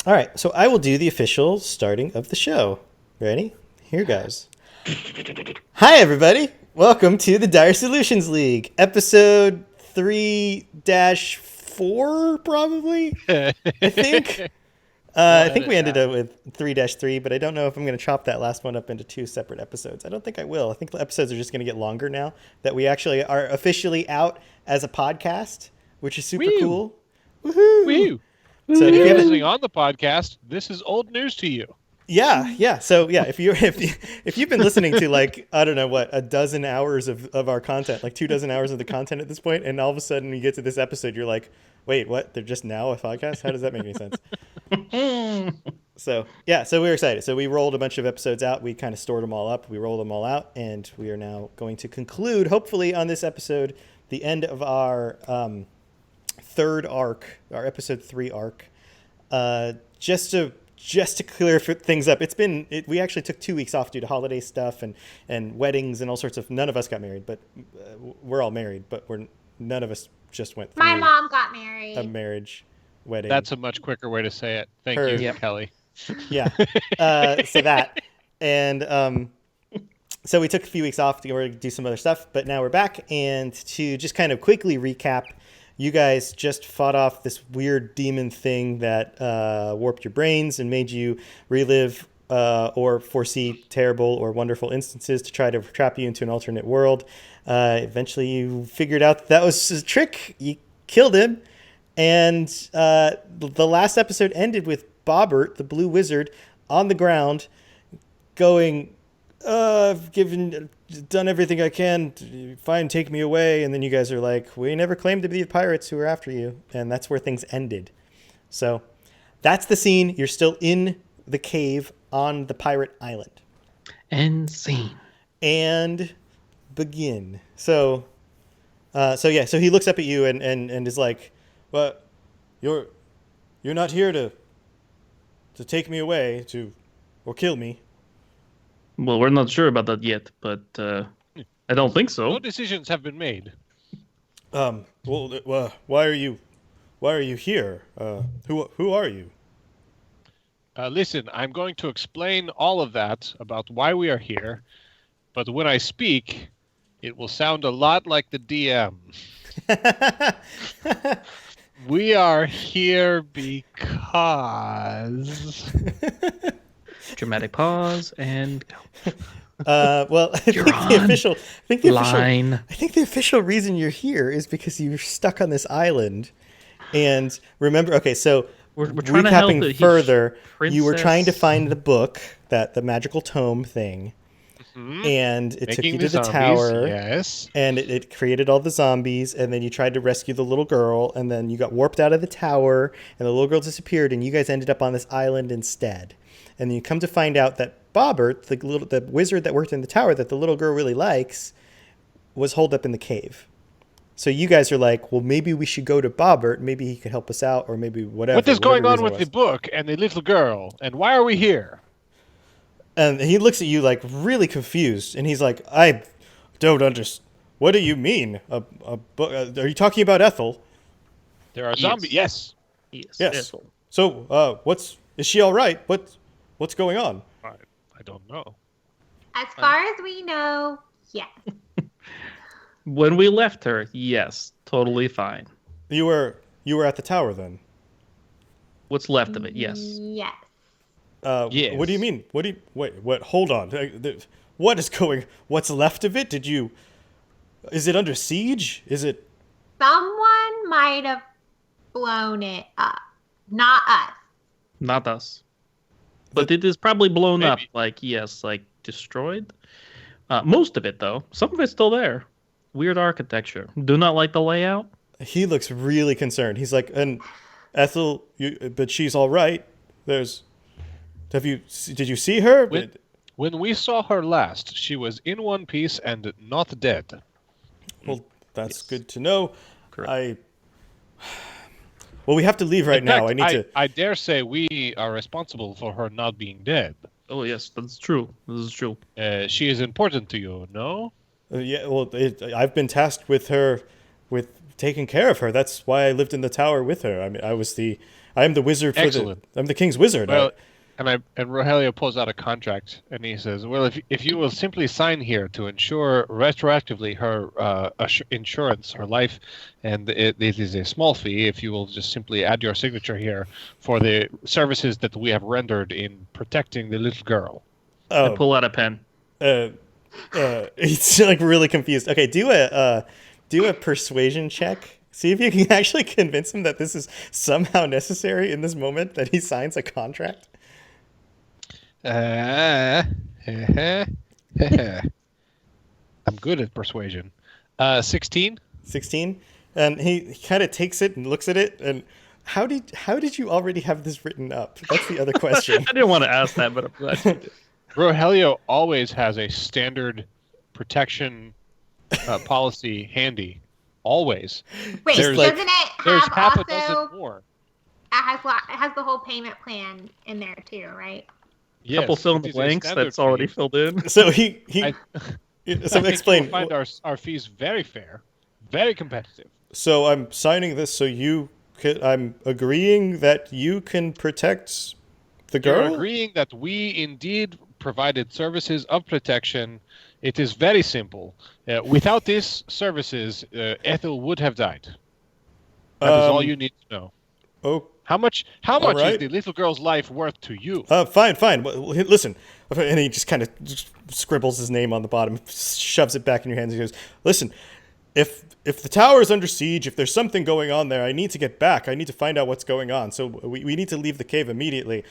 All right, so I will do the official starting of the show. Ready? Here goes. Hi, everybody. Welcome to the Dire Solutions League, episode 3-4, probably. I think. I think we ended up with 3-3, but I don't know if I'm going to chop that last one up into two separate episodes. I don't think I will. I think the episodes are just going to get longer now that we actually are officially out as a podcast, which is super cool. Woohoo! Woo! So if if you you're haven't, listening on the podcast, this is old news to you. yeah. So yeah, if you've been listening to like I don't know what a dozen hours of our content, like 24 hours of the content at this point, and all of a sudden you get to this episode, you're like, wait, what? They're just now a podcast? How does that make any sense? So yeah, so we were excited. So we rolled a bunch of episodes out. We kind of stored them all up. We rolled them all out, and we are now going to conclude, hopefully, on this episode, the end of our third arc, our episode 3 arc. Just to clear things up, we actually took 2 weeks off due to holiday stuff and weddings and all sorts of. None of us got married, but we're all married. But none of us just went through. My mom got married. A marriage wedding. That's a much quicker way to say it. Thank you, Kelly. Yeah. So that and so we took a few weeks off to do some other stuff, but now we're back. And to just kind of quickly recap, you guys just fought off this weird demon thing that warped your brains and made you relive or foresee terrible or wonderful instances to try to trap you into an alternate world. Eventually, you figured out that was a trick. You killed him. And the last episode ended with Bobbert, the blue wizard, on the ground going, I've done everything I can. Fine, take me away. And then you guys are like, we never claimed to be the pirates who were after you. And that's where things ended. So that's the scene. You're still in the cave on the pirate island. End scene. And begin. So he looks up at you and is like, well, you're not here to take me away or kill me. Well, we're not sure about that yet, but I don't think so. No decisions have been made. Well, why are you here? Who are you? Listen, I'm going to explain all of that about why we are here, but when I speak, it will sound a lot like the DM. We are here because... Dramatic pause and go. Well, I think the official reason you're here is because you're stuck on this island. And remember, okay, so we're trying to help further, you were trying to find the book, the magical tome thing. And it took you to the tower, yes. And it created all the zombies, and then you tried to rescue the little girl, and then you got warped out of the tower, and the little girl disappeared, and you guys ended up on this island instead. And then you come to find out that Bobbert, the wizard that worked in the tower that the little girl really likes, was holed up in the cave. So you guys are like, well, maybe we should go to Bobbert. Maybe he could help us out, or maybe whatever. What is going on with the book and the little girl, and why are we here? And he looks at you like really confused, and he's like, I don't understand. What do you mean? A book? Are you talking about Ethel? There are zombies. Yes. Yes. Ethel. So, is she all right? What's going on? I don't know. As far as we know, yes. When we left her, yes, totally fine. You were at the tower then? What's left of it? Yes. Yes. Yes. What do you mean? What? Hold on. What's left of it? Is it under siege? Is it? Someone might have blown it up. Not us. Not us. But it is probably blown Maybe. up, destroyed. Most of it, though. Some of it's still there. Weird architecture. Do not like the layout. He looks really concerned. He's like, and Ethel, but she's all right. Did you see her? When we saw her last, she was in one piece and not dead. Well, that's good to know. Correct. Well, we have to leave right now. I dare say we are responsible for her not being dead. Oh, yes, that's true. This is true. She is important to you, no? Yeah, well, I've been tasked with taking care of her. That's why I lived in the tower with her. I mean, I was the I am the wizard for Excellent. I'm the king's wizard. Well, and Rogelio pulls out a contract, and he says, "Well, if you will simply sign here to ensure retroactively her insurance, her life, and it is a small fee. If you will just simply add your signature here for the services that we have rendered in protecting the little girl." I pull out a pen. He's like really confused. Okay, do a persuasion check. See if you can actually convince him that this is somehow necessary in this moment that he signs a contract. I'm good at persuasion. 16. 16, and he kind of takes it and looks at it. And how did you already have this written up? That's the other question. I didn't want to ask that, but I'm glad you did. Rogelio always has a standard protection policy handy. Always. Wait, There's doesn't it There's have half a also? dozen more. It has the whole payment plan in there too, right? Yes, Couple fill in it the is a blanks standard that's already fee. filled in. So so I think explain. you'll find our fees very fair, very competitive. So I'm signing this so I'm agreeing that you can protect the You're girl? agreeing that we indeed provided services of protection. It is very simple. Without these services, Ethel would have died. That is all you need to know. Oh, How much right. is the little girl's life worth to you? fine. Well, listen. And he just kind of scribbles his name on the bottom, shoves it back in your hands, and goes, "Listen, if the tower is under siege, if there's something going on there, I need to get back. I need to find out what's going on. So we need to leave the cave immediately.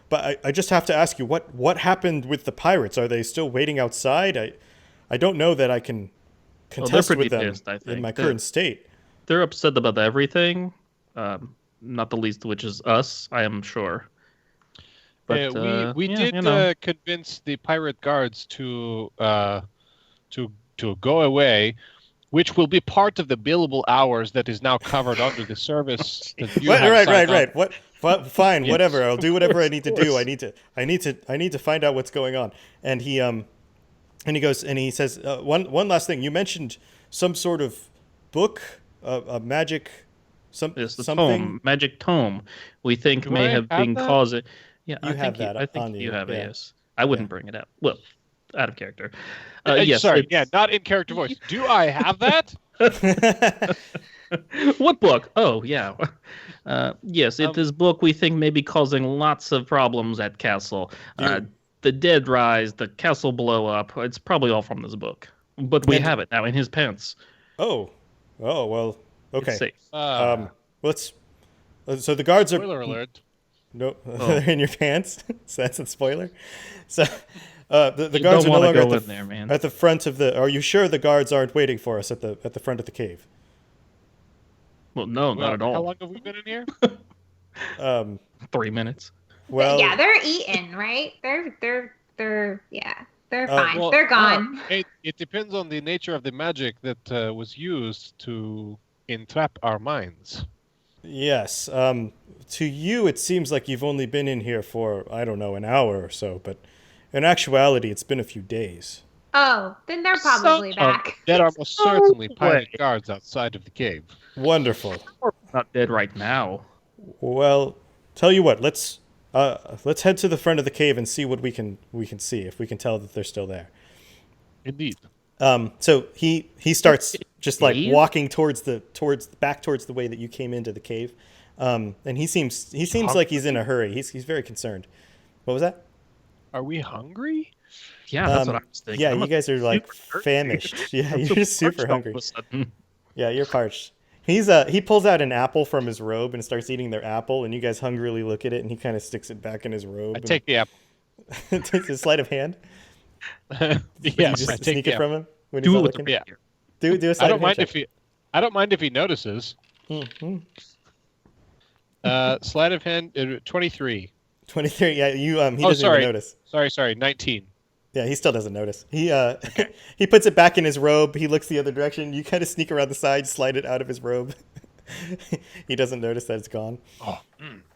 But I just have to ask you, what happened with the pirates? Are they still waiting outside? I don't know that I can contest with them pissed, I think. in my current state." They're upset about everything, not the least of which is us, I am sure. But we yeah, did convince the pirate guards to go away, which will be part of the billable hours that is now covered under the service that you have signed Right. up. Fine, Yes. whatever. I'll do whatever I need to do. course. I need to find out what's going on. And he goes and he says one last thing. You mentioned some sort of book, a magic, Yes, the something. tome, magic tome, we think Do may I have have been that? causing. Yeah, You have that I think on you you, have it. yeah. Yes, I wouldn't bring it up. Well, out of character. Yes, Yes, not in character voice. Do I have that? What book? Oh, yeah. Yes, this book we think may be causing lots of problems at castle. The dead rise, the castle blow up. It's probably all from this book. But we have it now in his pants. Oh, well, okay. It's safe. Let's. So the guards are. Spoiler alert. No, Oh. they're in your pants. So that's a spoiler. So the You guards don't are no wanna longer go at in there, man. at the front of the. Are you sure the guards aren't waiting for us at the front of the cave? Well, no, not at How all. long have we been in here? 3 minutes. Well, Yeah, they're eating, right? They're fine. well, They're gone. It depends on the nature of the magic that was used to entrap our minds. yes. To you, it seems like you've only been in here for, I don't know, an hour or so, but in actuality, it's been a few days. Oh, then they're probably back. There are most certainly No pirate way. guards outside of the cave. Wonderful. We're not dead right now. Well, tell you what, let's head to the front of the cave and see what we can see, if we can tell that they're still there. Indeed. So he starts just like Cave? walking towards the way that you came into the cave, and he seems like he's in a hurry. He's very concerned. What was that? Are we hungry? Yeah, that's what I was thinking. Yeah, I'm you guys are like super famished. Yeah, I'm you're so just super parched all hungry. of a sudden. Yeah, you're parched. He pulls out an apple from his robe and starts eating their apple, and you guys hungrily look at it, and he kind of sticks it back in his robe. I take the apple. Takes a sleight of hand. You Yes, just I take sneak the it apple. from him when he's Do not it with the looking. Yeah. Do a I sleight don't of hand mind check. I don't mind if he notices. Mhm. Sleight of hand 23. 23. Yeah, he Oh, doesn't sorry. even notice. Sorry, 19. Yeah, he still doesn't notice. He he puts it back in his robe. He looks the other direction. You kind of sneak around the side, slide it out of his robe. He doesn't notice that it's gone. Oh,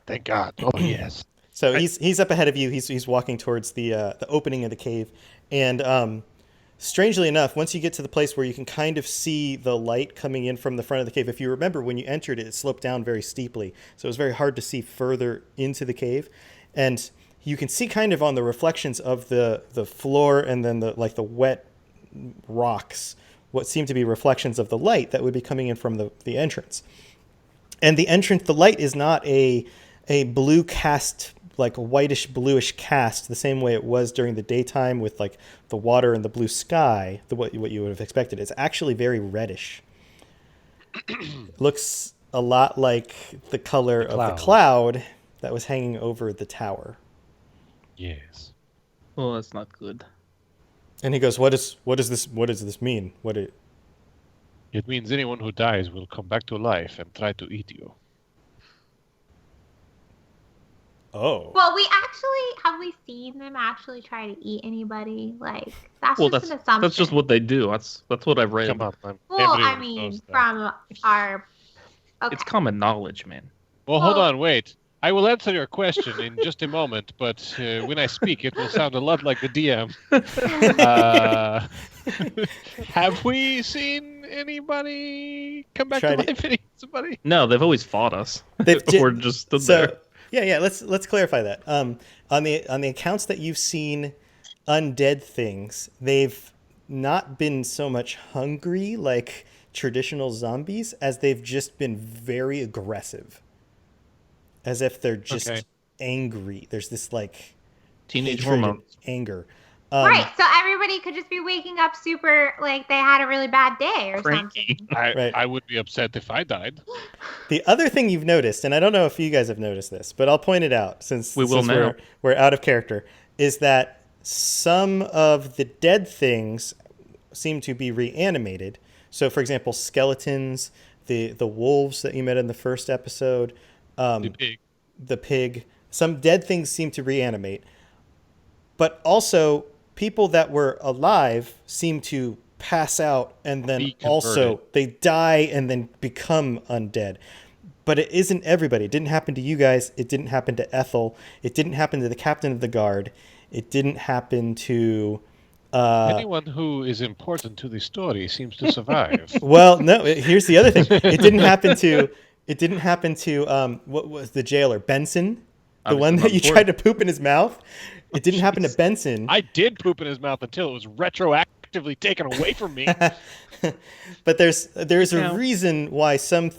thank God. Oh, yes. So he's up ahead of you. He's walking towards the opening of the cave, and strangely enough, once you get to the place where you can kind of see the light coming in from the front of the cave, if you remember when you entered it, it sloped down very steeply. So it was very hard to see further into the cave. And you can see kind of on the reflections of the floor and then the wet rocks, what seem to be reflections of the light that would be coming in from the entrance. And the light is not a blue cast, like a whitish bluish cast, the same way it was during the daytime with like the water and the blue sky, what you would have expected. It's actually very reddish. Looks a lot like the color of the cloud that was hanging over the tower. Yes. Oh, that's not good. And he goes, what does this mean? It means anyone who dies will come back to life and try to eat you. Oh. Well, have we seen them actually try to eat anybody? Like, that's an assumption. That's just what they do. That's what I've read. Come on, man. Well, Everyone I mean, knows that. from our... Okay. It's common knowledge, man. Well, hold on, wait. I will answer your question in just a moment, but when I speak, it will sound a lot like the DM. Have we seen anybody come back to life and eat somebody? No, they've always fought us. We're just stood there. Yeah. Let's clarify that. On the accounts that you've seen undead things, they've not been so much hungry like traditional zombies as they've just been very aggressive, as if they're just angry. There's this like teenage hormones, anger. Right, so everybody could just be waking up super, like they had a really bad day or something. I would be upset if I died. The other thing you've noticed, and I don't know if you guys have noticed this, but I'll point it out since now. We're out of character, is that some of the dead things seem to be reanimated. So, for example, skeletons, the wolves that you met in the first episode, the pig. Some dead things seem to reanimate, but also people that were alive seem to pass out and then also they die and then become undead. But it isn't everybody. It didn't happen to you guys. It didn't happen to Ethel. It didn't happen to the captain of the guard. It didn't happen to... anyone who is important to the story seems to survive. Well, no, here's the other thing. It didn't happen to what was the jailer? Benson? The one that you tried to poop in his mouth? It didn't happen to Benson. I did poop in his mouth until it was retroactively taken away from me. But there's a reason why some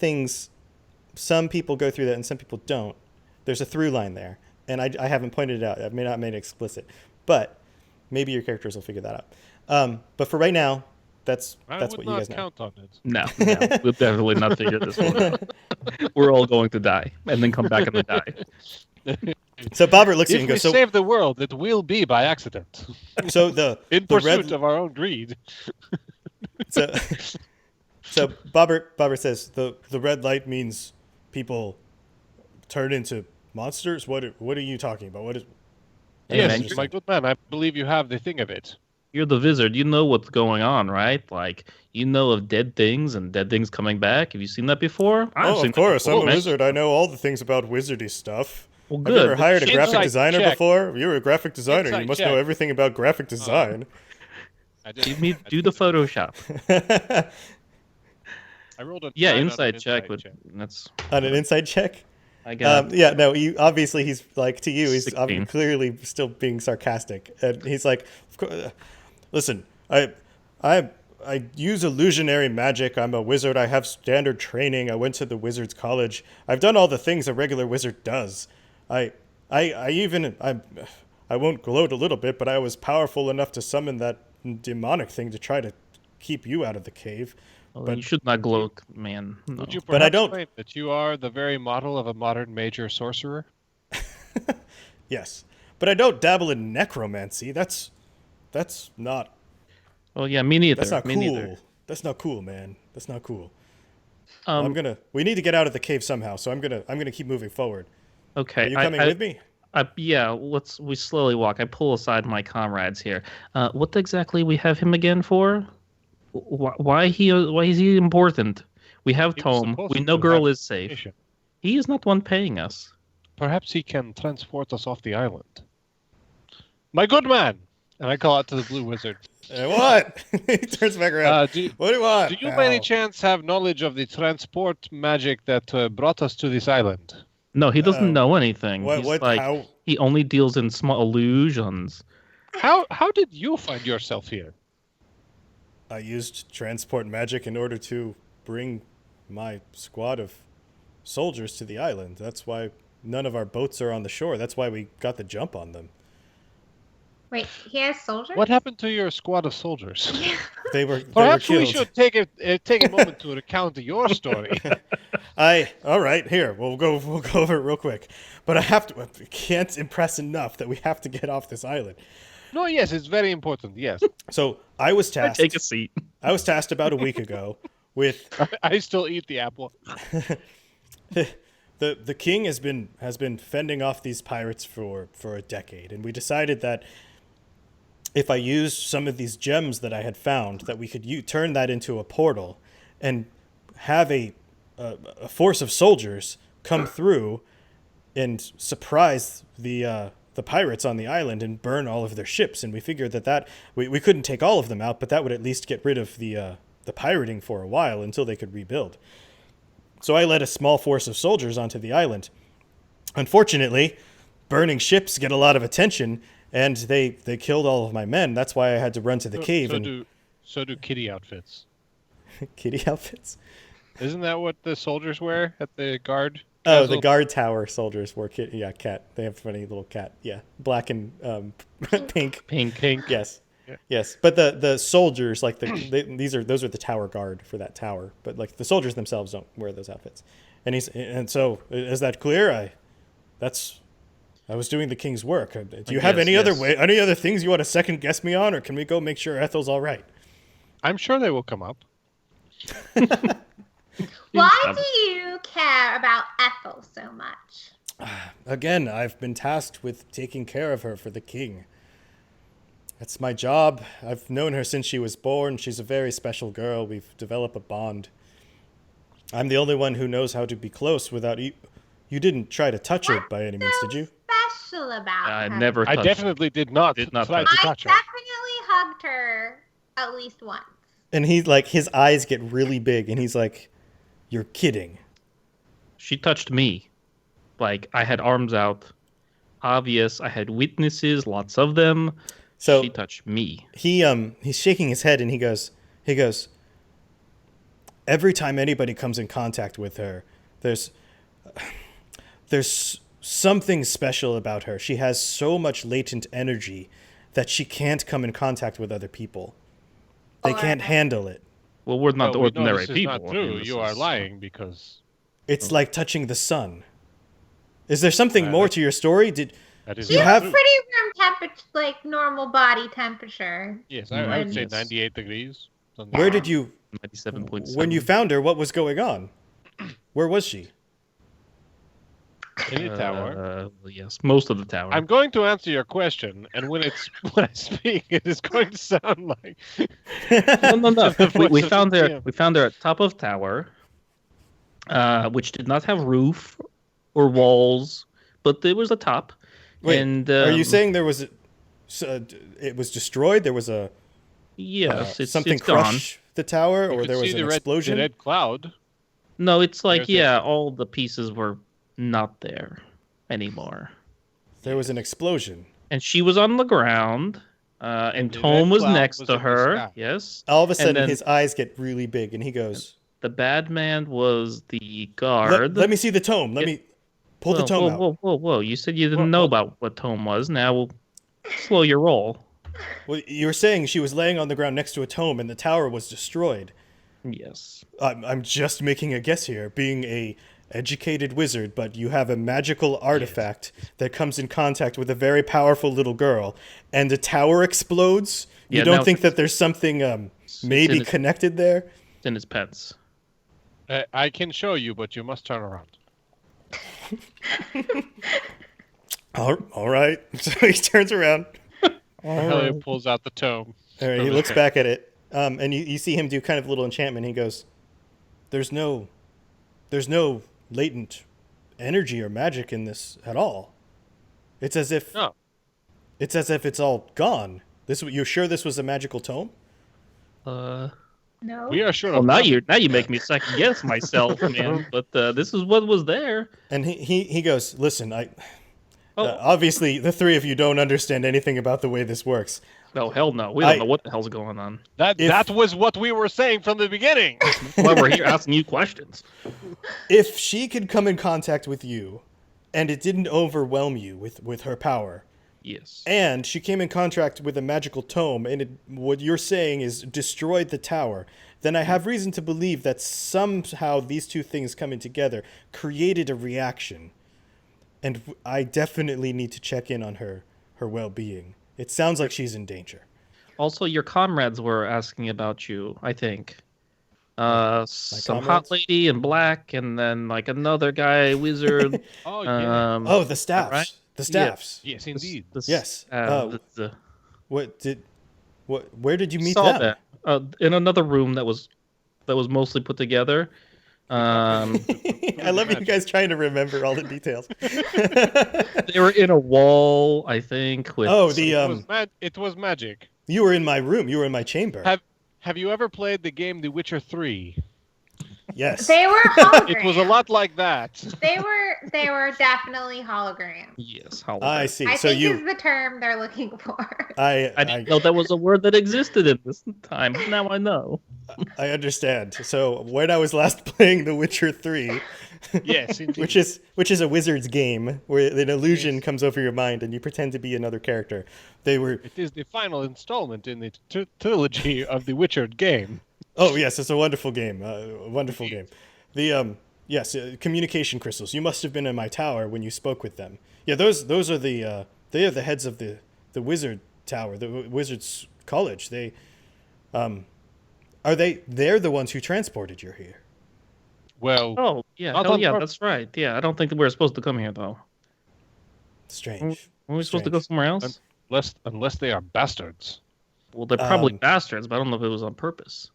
people go through that and some people don't. There's a through line there. And I haven't pointed it out. I may not made it explicit. But maybe your characters will figure that out. But for right now, that's what you guys know. I would not count on it. No, we'll definitely not figure this one out. We're all going to die and then come back and die. So Bobbert looks at you and goes, "If we save the world, it will be by accident." So in pursuit of our own greed. So Bobbert says the red light means people turn into monsters. What are you talking about? What is? Yes, my good man. I believe you have the thing of it. You're the wizard. You know what's going on, right? Like, you know of dead things and dead things coming back. Have you seen that before? Of course. I'm a wizard. I know all the things about wizardy stuff. Well, good. Have you ever hired a graphic designer check. before? You're a graphic designer. Inside You must check. know everything about graphic design. Do the Photoshop. I rolled a inside check. That's on an inside check. I got. You obviously he's like to you. He's 16. Clearly still being sarcastic, and he's like, "Listen, I use illusionary magic. I'm a wizard. I have standard training. I went to the wizard's college. I've done all the things a regular wizard does. I won't gloat a little bit, but I was powerful enough to summon that demonic thing to try to keep you out of the cave." But you should not gloat, man. No. Would you But I perhaps don't- claim that you are the very model of a modern major sorcerer? Yes, but I don't dabble in necromancy. That's not. Well, yeah, me neither. That's not me cool. Neither. That's not cool, man. That's not cool. We need to get out of the cave somehow, so I'm gonna keep moving forward. Okay. Are you coming with me? We slowly walk. I pull aside my comrades here. What exactly we have him again for? Why is he important? We have Tome. We know Girl is safe. He is not one paying us. Perhaps he can transport us off the island. My good man, And I call out to the blue wizard. What? He turns back around. What do you want? Do you by any chance have knowledge of the transport magic that brought us to this island? No, he doesn't know anything. How? He only deals in small illusions. How did you find yourself here? I used transport magic in order to bring my squad of soldiers to the island. That's why none of our boats are on the shore. That's why we got the jump on them. Wait, he has soldiers? What happened to your squad of soldiers? They were Perhaps killed. we should take a moment to recount your story. All right, here we'll go over it real quick. But I can't impress enough that we have to get off this island. No, yes, it's very important. Yes. So I was tasked. Take a seat. I was tasked about a week ago with. I still eat the apple. The king has been fending off these pirates for a decade, and we decided that if I used some of these gems that I had found, that we could turn that into a portal and have a force of soldiers come through and surprise the pirates on the island and burn all of their ships. And we figured that we couldn't take all of them out, but that would at least get rid of the pirating for a while until they could rebuild. So I led a small force of soldiers onto the island. Unfortunately, burning ships get a lot of attention, and they killed all of my men. That's why I had to run to the cave. So do kitty outfits. Kitty outfits? Isn't that what the soldiers wear at the guard? Oh, the guard tower soldiers wore cat. They have a funny little cat. Yeah, black and pink. Pink. Yes. Yeah. Yes, but the soldiers, like those are the tower guard for that tower. But like the soldiers themselves don't wear those outfits. And so is that clear? I was doing the king's work. Do you have any other things you want to second guess me on, or can we go make sure Ethel's all right? I'm sure they will come up. Why do you care about Ethel so much? Again, I've been tasked with taking care of her for the king. That's my job. I've known her since she was born. She's a very special girl. We've developed a bond. I'm the only one who knows how to be close without you. You didn't try to touch her by any means, did you? Special about her? I definitely did not try to touch her. I definitely hugged her at least once. And his eyes get really big, and he's like, "You're kidding." She touched me. Like, I had arms out. Obvious. I had witnesses, lots of them. So she touched me. He's shaking his head, and he goes, every time anybody comes in contact with her, there's something special about her. She has so much latent energy that she can't come in contact with other people. They can't handle it. Well, we're not ordinary people. Not true. You are lying because it's like touching the sun. Is there something more to your story? She has pretty room temperature, like normal body temperature. Yes, I would say 98 degrees. Where did you? 97.7. When you found her, what was going on? Where was she? In the tower. Yes, most of the tower. I'm going to answer your question, and when I speak, it is going to sound like. No. we found her. We found her at top of tower, which did not have roof or walls, but there was a top. Wait, and are you saying there was? It was destroyed. There was a. Yes, something it's crushed the tower, or there was an explosion. The red cloud. No, it's like all the pieces were not there anymore. There was an explosion, and she was on the ground, and Tome was next to her. Yes. All of a sudden, his eyes get really big, and he goes. The bad man was the guard. Let me see the tome. Let me pull the tome out. Whoa. You said you didn't know about what tome was. Now we'll slow your roll. Well, you were saying she was laying on the ground next to a tome and the tower was destroyed. Yes. I'm just making a guess here, being a educated wizard, but you have a magical artifact that comes in contact with a very powerful little girl, and the tower explodes? You don't think that there's something maybe connected there? It's in his pets. I can show you, but you must turn around. All right. So he turns around. Helio pulls out the tome. All right, he looks back at it, and you see him do kind of a little enchantment. He goes, There's no latent energy or magic in this at all. It's as if it's all gone. You're sure this was a magical tome? No. We are sure. Well, of now nothing. you make me second guess myself, man. But this is what was there. And he goes, listen, Oh. obviously the three of you don't understand anything about the way this works. No, hell no. We don't know what the hell's going on. That was what we were saying from the beginning. That's why we're here asking you questions. If she could come in contact with you, and it didn't overwhelm you with her power, Yes. and she came in contact with a magical tome, and what you're saying is destroyed the tower, then I have reason to believe that somehow these two things coming together created a reaction. And I definitely need to check in on her well-being. It sounds like she's in danger. Also, your comrades were asking about you, I think. Some comrades? hot lady in black, and then like another guy, wizard. Oh yeah. The staffs. right? The staffs. Yes, indeed. Yes. Where did you meet saw them? that in another room that was mostly put together. I love you guys trying to remember all the details. They were in a wall, I think. With It was magic. You were in my room. You were in my chamber. Have you ever played the game The Witcher 3? Yes. They were holograms. It was a lot like that. They were definitely holograms. yes, I see. I So think you, is the term they're looking for. I didn't know that was a word that existed in this time. Now I know. I understand. So when I was last playing The Witcher 3, Yes, indeed. which is a wizard's game where an illusion comes over your mind and you pretend to be another character. It is the final installment in the trilogy of the Witcher game. Oh yes, it's a wonderful game. Wonderful game. The communication crystals. You must have been in my tower when you spoke with them. Yeah, those are they are the heads of the wizard tower, the wizard's college. They're the ones who transported you here. Well, Oh yeah, Not hell on yeah, purpose. that's right. Yeah, I don't think that we were supposed to come here though. Strange. Were we supposed to go somewhere else? unless they are bastards. Well, they're probably bastards, but I don't know if it was on purpose.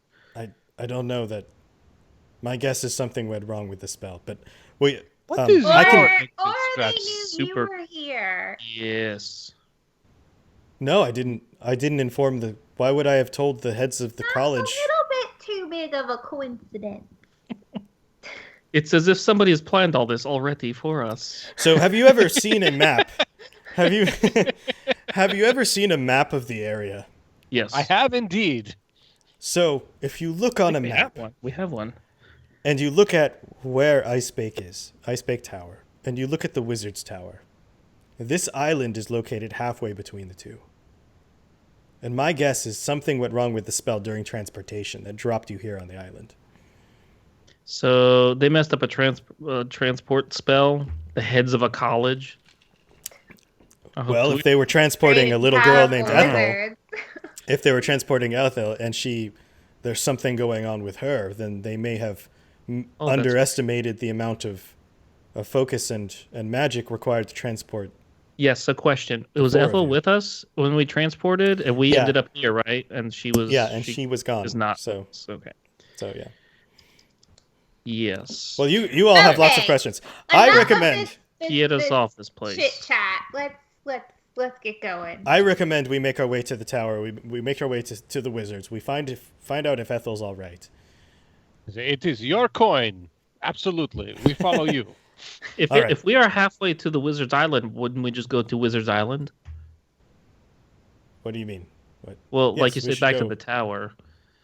I don't know that. My guess is something went wrong with the spell, but we. What is Or, I can. or they That's knew super- you were here. Yes. No, I didn't. I didn't inform the. Why would I have told the heads of the college? That's a little bit too big of a coincidence. It's as if somebody has planned all this already for us. So, have you ever seen a map? Have you ever seen a map of the area? Yes. I have indeed. So, if you look on a We map have one. We have one. and you look at where Icebake is, Icebake Tower, and you look at the Wizard's Tower, this island is located halfway between the two. And my guess is something went wrong with the spell during transportation that dropped you here on the island. So they messed up a transport spell. The heads of a college. Well, if they were transporting a little girl named Ethel, Wizards. if they were transporting Ethel and there's something going on with her, then they may have that's- underestimated the amount of focus and magic required to transport. Yes, a question. It was Four of Ethel you. with us when we transported, and we Yeah. ended up here, right? And she was. Yeah, and she was gone. is not. So Okay. yeah. Yes. Well, you all have lots of Okay. questions. Enough I of recommend Get us off this place. Chit chat. Let's get going. we make our way to the tower. We make our way to the wizards. We find out if Ethel's all right. It is your coin. Absolutely. We follow you. If All right. if we are halfway to the Wizard's Island, wouldn't we just go to Wizard's Island? What do you mean? What? Well, Yes, like you we said, should back to go the tower.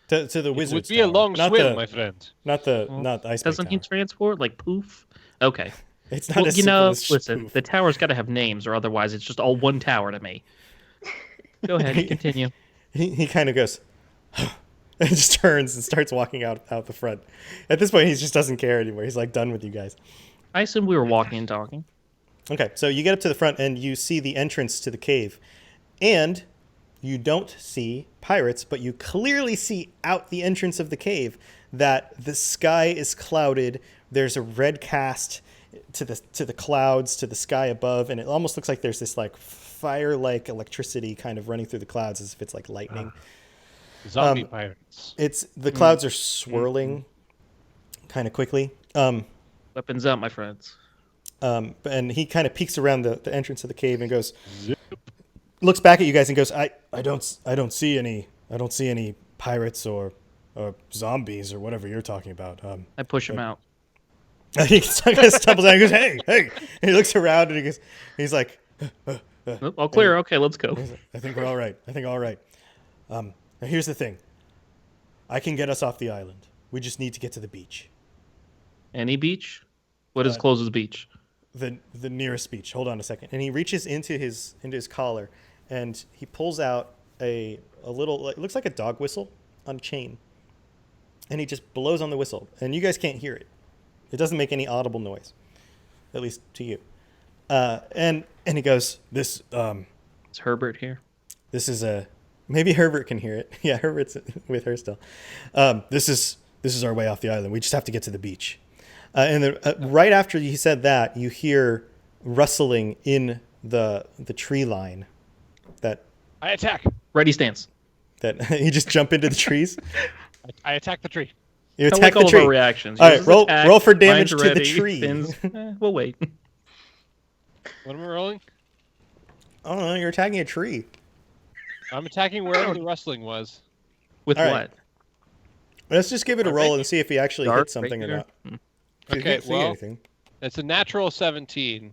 to the It wizards. would be a tower. long Not swim, the, my friend. Not the Well, not Ice Doesn't he Tower. transport like poof? Okay. It's not Well, as you simple know, as listen, poof. the tower's got to have names, or otherwise it's just all one tower to me. Go ahead, continue. He kind of goes, and just turns and starts walking out the front. At this point, he just doesn't care anymore. He's like done with you guys. I assume we were walking and talking. Okay, so you get up to the front and you see the entrance to the cave, and you don't see pirates, but you clearly see out the entrance of the cave that the sky is clouded. There's a red cast to the clouds, to the sky above, and it almost looks like there's this like fire-like electricity kind of running through the clouds as if it's like lightning. Zombie pirates. It's the clouds are swirling kind of quickly. Weapons out, my friends. And he kind of peeks around the entrance of the cave and goes, looks back at you guys and goes, I don't see any pirates or zombies or whatever you're talking about. I push him out. He stumbles out and goes, hey. And he looks around and he's like, Nope, all clear. Okay, let's go. I think we're all right. Now here's the thing. I can get us off the island. We just need to get to the beach. Any beach? What is closest beach? The nearest beach. Hold on a second. And he reaches into his collar and he pulls out a little, it looks like a dog whistle on a chain. And he just blows on the whistle. And you guys can't hear it. It doesn't make any audible noise, at least to you. And he goes, "This Is Herbert here? This is maybe Herbert can hear it. Yeah, Herbert's with her still. This is our way off the island. We just have to get to the beach." And then right after he said that, you hear rustling in the tree line. That I attack. Ready stance. That you just jump into the trees. I attack the tree. You Kinda attack like all the tree. of our reactions. All right, Yours is roll attack, roll for damage mine's to ready, the tree. Finn's, we'll wait. What am I rolling? I don't know. You're attacking a tree. I'm attacking wherever the rustling was. With All what? right. Let's just give it a roll and see if he actually Dark, hits something regular? or not. Okay, You can't see well, anything. it's a natural 17.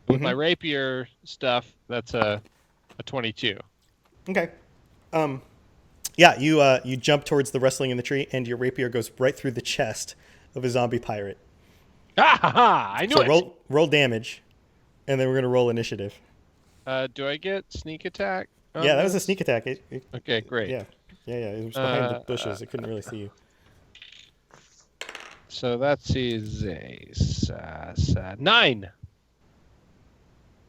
With my rapier stuff, that's a 22. Okay. Yeah, you jump towards the rustling in the tree, and your rapier goes right through the chest of a zombie pirate. Ah ha ha! I knew So it. roll damage, and then we're gonna roll initiative. Do I get sneak attack? Yeah, that was a sneak attack. Okay, great. Yeah. It was behind the bushes. It couldn't really see you. So that is a 9.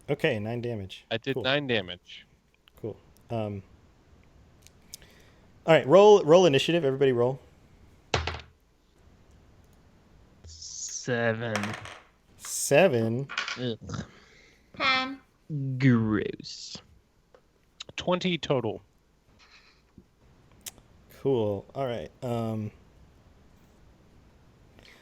Okay, 9 damage. I did Cool. 9 damage. Cool. All right, roll initiative. Everybody roll. 7. 7. Ugh. 10. Gross. 20 total. Cool. All right.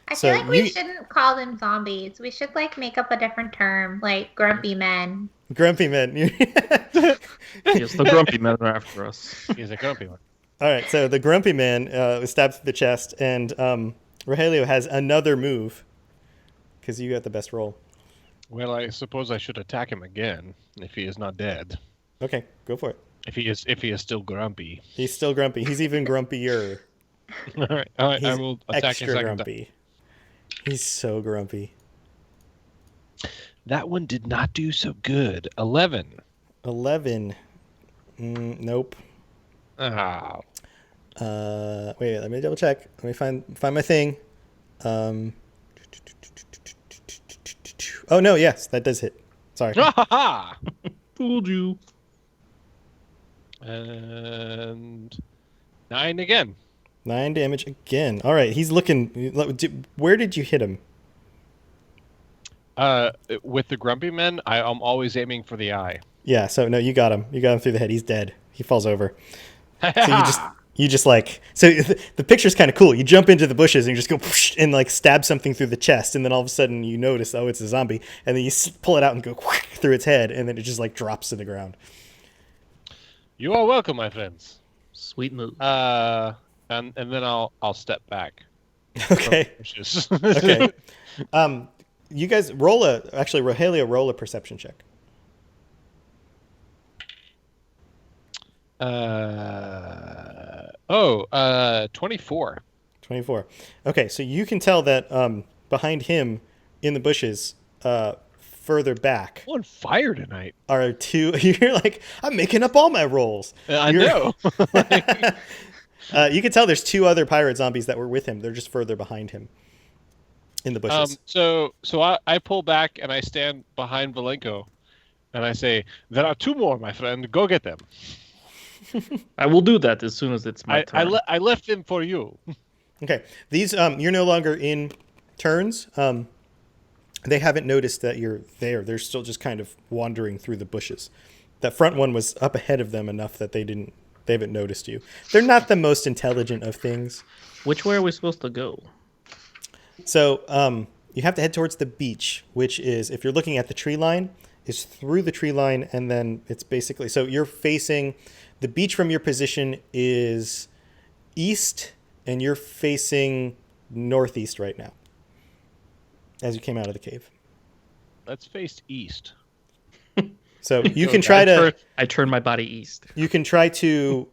I So feel like we you- shouldn't call them zombies. We should like make up a different term, like grumpy men. Grumpy men. Yes, the grumpy men are after us. He's a grumpy one. All right, so the grumpy man was stabbed through the chest, and Rogelio has another move because you got the best roll. Well, I suppose I should attack him again if he is not dead. Okay, go for it. If he is still grumpy. He's still grumpy. He's even grumpier. All right, I He's will attack extra his second time. grumpy. He's so grumpy. That one did not do so good. 11. 11. Nope. Ah. Wait, let me double check. Let me find my thing. Oh no, yes, that does hit. Sorry. Fooled you. And 9 again. 9 damage again. All right, he's looking. Where did you hit him? With the grumpy men, I'm always aiming for the eye. Yeah, so no, you got him. You got him through the head. He's dead. He falls over. So you just like, so the picture's kind of cool. You jump into the bushes and you just go whoosh, and like stab something through the chest, and then all of a sudden you notice, oh, it's a zombie, and then you pull it out and go whoosh through its head, and then it just like drops to the ground. You are welcome, my friends. Sweet move. And then I'll step back. Okay. From Okay. You guys Rogelio, roll a perception check. 24. 24. Okay, so you can tell that behind him in the bushes, further back, I'm on fire tonight. are two. You're like, I'm making up all my rolls. I know. You can tell there's two other pirate zombies that were with him. They're just further behind him in the bushes. So I pull back and I stand behind Valenko, and I say, "There are 2 more, my friend. Go get them." I will do that as soon as it's my turn. I left them for you. Okay, these you're no longer in turns. They haven't noticed that you're there. They're still just kind of wandering through the bushes. That front one was up ahead of them enough that they haven't noticed you. They're not the most intelligent of things. Which way are we supposed to go? So you have to head towards the beach, which is, if you're looking at the tree line, is through the tree line, and then it's basically so you're facing the beach from your position is east, and you're facing northeast right now as you came out of the cave. Let's face east. So you can try I turn my body east. You can try to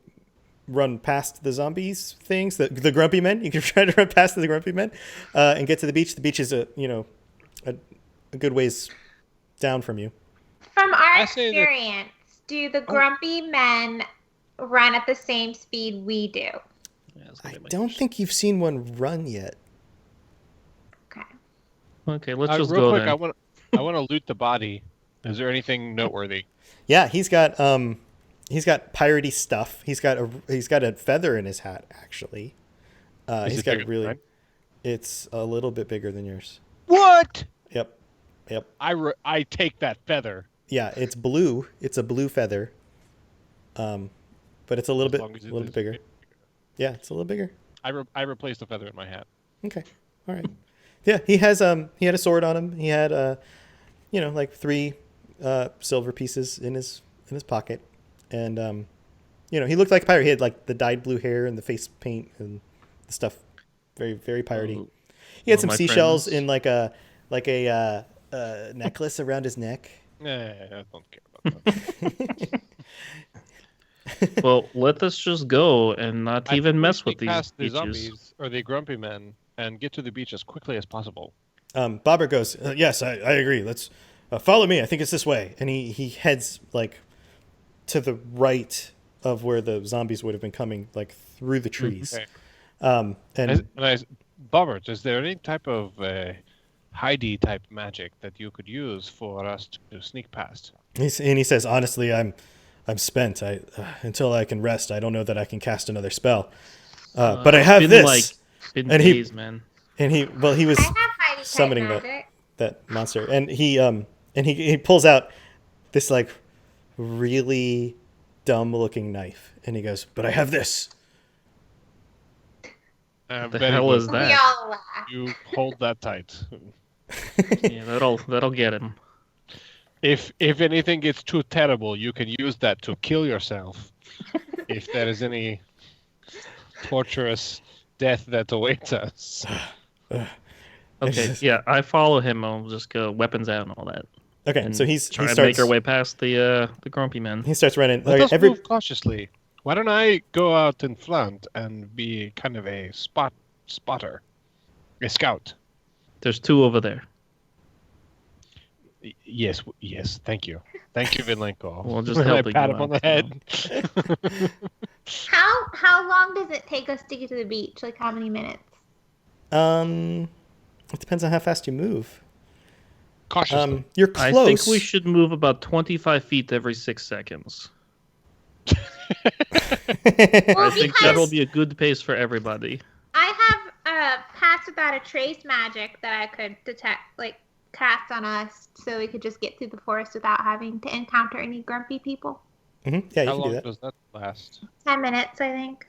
run past the zombies things, the grumpy men. You can try to run past the grumpy men and get to the beach. The beach is a good ways down from you. From our experience, do the grumpy men run at the same speed we do? Yeah, I don't think you've seen one run yet. Okay, let's just real go quick, then. I want to loot the body. Is there anything noteworthy? Yeah, he's got piratey stuff. He's got a feather in his hat actually. He's got really. It's a little bit bigger than yours. What? Yep. I take that feather. Yeah, it's blue. It's a blue feather. But it's a little bit bigger. Yeah, it's a little bigger. I replaced the feather in my hat. Okay. All right. Yeah, he had a sword on him. He had like 3 silver pieces in his pocket, and he looked like a pirate. He had like the dyed blue hair and the face paint and the stuff, very very piratey. He had some seashells in like a necklace around his neck. I don't care about that. Well, let us just go and not even mess with these past the beaches. zombies or the grumpy men and get to the beach as quickly as possible. Bobber goes, yes, I agree. Let's follow me. I think it's this way. And he heads like to the right of where the zombies would have been coming, like through the trees. Okay. Bobber, is there any type of hidey type magic that you could use for us to sneak past? And he says, honestly, I'm spent. Until I can rest, I don't know that I can cast another spell. But I have this. Been and days, man. And he was summoning that monster, and he pulls out this like really dumb looking knife, and he goes, "But I have this." What the hell is that? We all laugh. You hold that tight. Yeah, that'll get him. If anything gets too terrible, you can use that to kill yourself. If there is any torturous death that awaits us. Okay, yeah, I follow him. I'll just go weapons out and all that. Okay, and so he starts starts to make our way past the grumpy men. He starts running. Let us move cautiously. Why don't I go out in front and be kind of a spotter, a scout? There's 2 over there. Yes. Thank you, Vinlenko. We'll just help I pat him on the head. How long does it take us to get to the beach? Like how many minutes? It depends on how fast you move. Cautiously. You're close. I think we should move about 25 feet every 6 seconds. I think that'll be a good pace for everybody. I have pass without a trace magic that I could detect, like cast on us, so we could just get through the forest without having to encounter any grumpy people. Mm-hmm. Yeah, you How can long do that. does that last? 10 minutes, I think.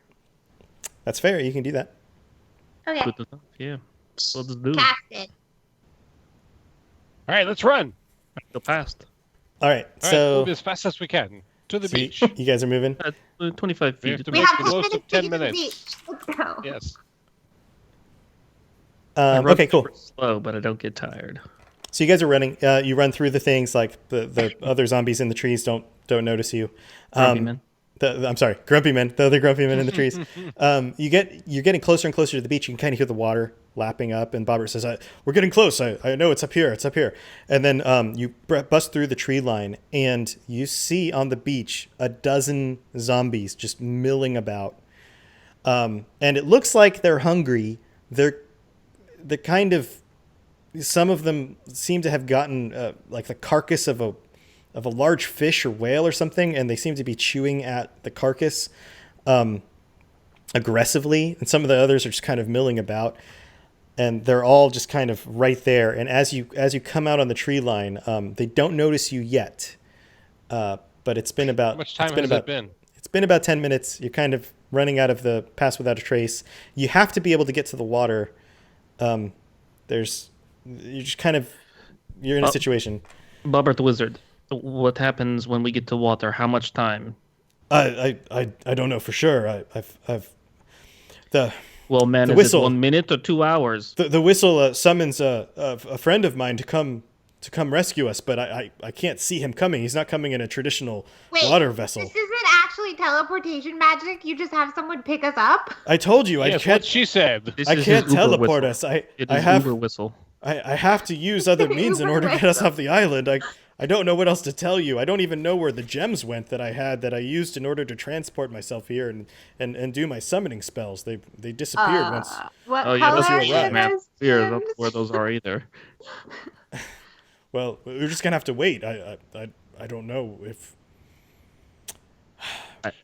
That's fair. You can do that. Okay. Good enough. Yeah. Let's do it. Casted. All right, let's run. Go past. All right, All so right, move as fast as we can to the beach. you guys are moving. 25 We have feet. to We make have the 10 most minutes of to 10 get to the minutes. beach. Let's go. Yes. I run Okay, cool. super slow, but I don't get tired. So you guys are running. You run through the things like the other zombies in the trees don't notice you. Grumpy men. I'm sorry, grumpy men. The other grumpy men in the trees. You're getting closer and closer to the beach. You can kind of hear the water lapping up, and Bobbert says, "We're getting close. I know it's up here. It's up here." And then you bust through the tree line, and you see on the beach a dozen zombies just milling about. And it looks like they're hungry. They're kind of, some of them seem to have gotten like the carcass of a large fish or whale or something, and they seem to be chewing at the carcass aggressively, and some of the others are just kind of milling about, and they're all just kind of right there. And as you come out on the tree line, they don't notice you yet, but it's been about How much time has it been? It's been about 10 minutes. You're kind of running out of the pass without a trace. You have to be able to get to the water. You're in a situation. Bobbert the Wizard. What happens when we get to water? How much time? I don't know for sure. I've the Well, man, the is whistle. it 1 minute or 2 hours? The whistle summons a friend of mine to come rescue us, but I can't see him coming. He's not coming in a traditional water vessel. This isn't actually teleportation magic. You just have someone pick us up. I told you, Yes, what she said. This I is can't his Uber teleport whistle. us. It I is have Uber whistle. I have to use other means in order to get us off the island. I don't know what else to tell you. I don't even know where the gems went that I used in order to transport myself here and do my summoning spells. They disappeared once. What Oh, color yeah, you are arrived. man. those Weird. I don't know gems? where those are either. Well, we're just gonna have to wait. I don't know if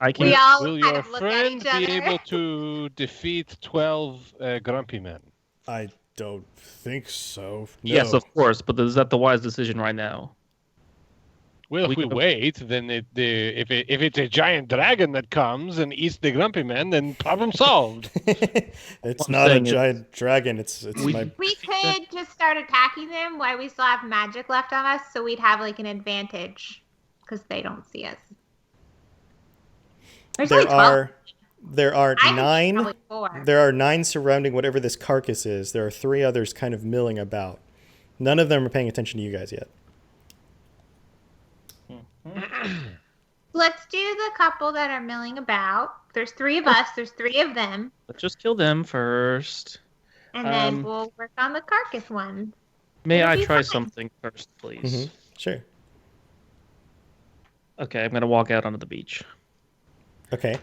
I can. We all Will kind your of look at friend each be other. able to defeat 12 grumpy men? I don't think so. No. Yes, of course, but is that the wise decision right now? Well, We if we can- wait, then if it's a giant dragon that comes and eats the grumpy men, then problem solved. It's I'm not a saying giant dragon. It's my. We could just start attacking them while we still have magic left on us, so we'd have like an advantage because they don't see us. There's only 12. There are I think nine. probably 4. There are 9 surrounding whatever this carcass is. There are 3 others kind of milling about. None of them are paying attention to you guys yet. Let's do the couple that are milling about. There's 3 of us. There's 3 of them, Let's just kill them first. and then Um, we'll work on the carcass one. May It'll I be try fine. something first, please? Mm-hmm. Sure. Okay, I'm gonna walk out onto the beach. Okay.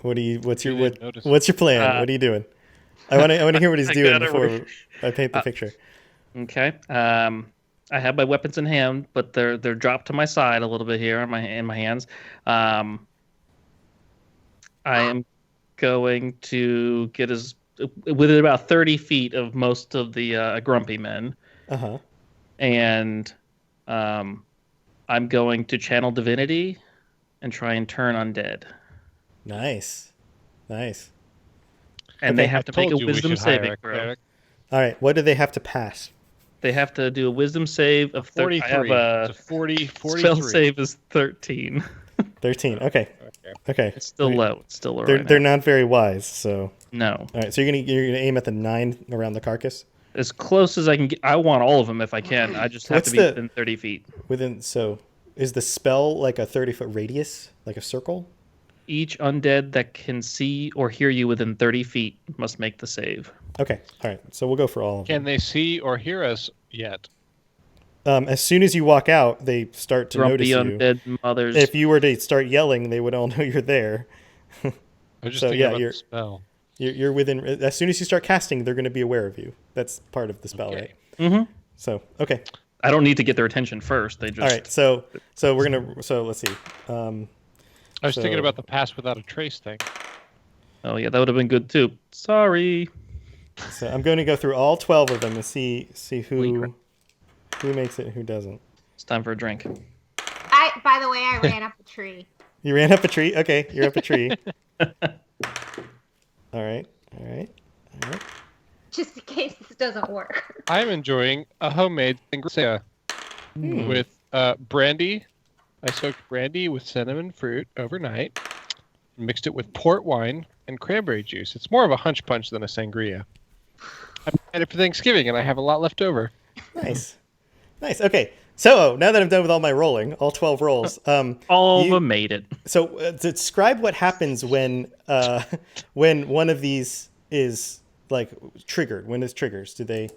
What's You your didn't notice. what's your plan? What are you doing? I want to hear what he's I doing gotta before re- I paint the picture. Okay. I have my weapons in hand, but they're dropped to my side a little bit here in my hands. I am going to get within about 30 feet of most of the grumpy men, Uh-huh. and I'm going to channel divinity and try and turn undead. Nice. Nice. And Okay. they have to make a wisdom saving throw. cleric. All right. What do they have to pass? They have to do a wisdom save of 30. I 43. have It's a 40, spell 43. save is 13. 13. Okay. Okay. It's still low. It's still low. They're right they're now. not very wise. So No, all right. So you're gonna aim at the 9 around the carcass as close as I can get. I want all of them if I can. I just have What's to be the- within 30 feet. within. So is the spell like a 30-foot radius, like a circle? Each undead that can see or hear you within 30 feet must make the save. Okay. All right. So we'll go for all of them. Can they see or hear us yet? As soon as you walk out, they start to notice Grumpy you. undead mothers. If you were to start yelling, they would all know you're there. I was just So, thinking yeah, about you're- the spell. You're within. As soon as you start casting, they're going to be aware of you. That's part of the spell, Okay. right? hmm So okay. I don't need to get their attention first. They just. All right. So we're gonna. So let's see. I was thinking So- about the pass without a trace thing. Oh yeah, that would have been good too. Sorry. So I'm going to go through all 12 of them and see Holy crap. who makes it and who doesn't. It's time for a drink. By the way, I ran up a tree. You ran up a tree. Okay, you're up a tree. All right. All right. All right. Just in case this doesn't work. I'm enjoying a homemade sangria with brandy. I soaked brandy with cinnamon fruit overnight, mixed it with port wine and cranberry juice. It's more of a hunch punch than a sangria. I had it for Thanksgiving, and I have a lot left over. Nice. Nice. Okay. So now that I'm done with all my rolling, all 12 rolls, All of You- them made it. so describe what happens when one of these is like triggered. When it triggers, do they?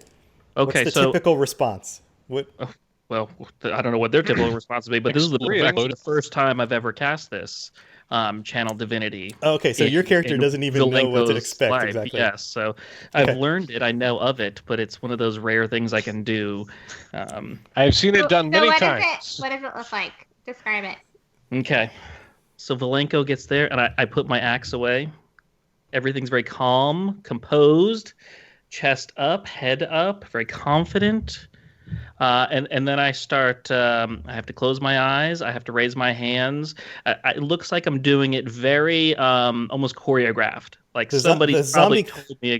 Okay, What's the so typical response? What? well, I don't know what their typical response would be, but this is Exploding. actually the first time I've ever cast this channel divinity. Okay, so your character in doesn't even know what to Vilenko's expect life. exactly. Yes, so I've Okay. learned it. I know of it, but it's one of those rare things I can do. I've seen it done many what times. What does it look like? Describe it. Okay, so Vilenko gets there, and I put my axe away. Everything's very calm, composed, chest up, head up, very confident. And then I start. I have to close my eyes. I have to raise my hands. It looks like I'm doing it very almost choreographed. Like The somebody zombie- probably told me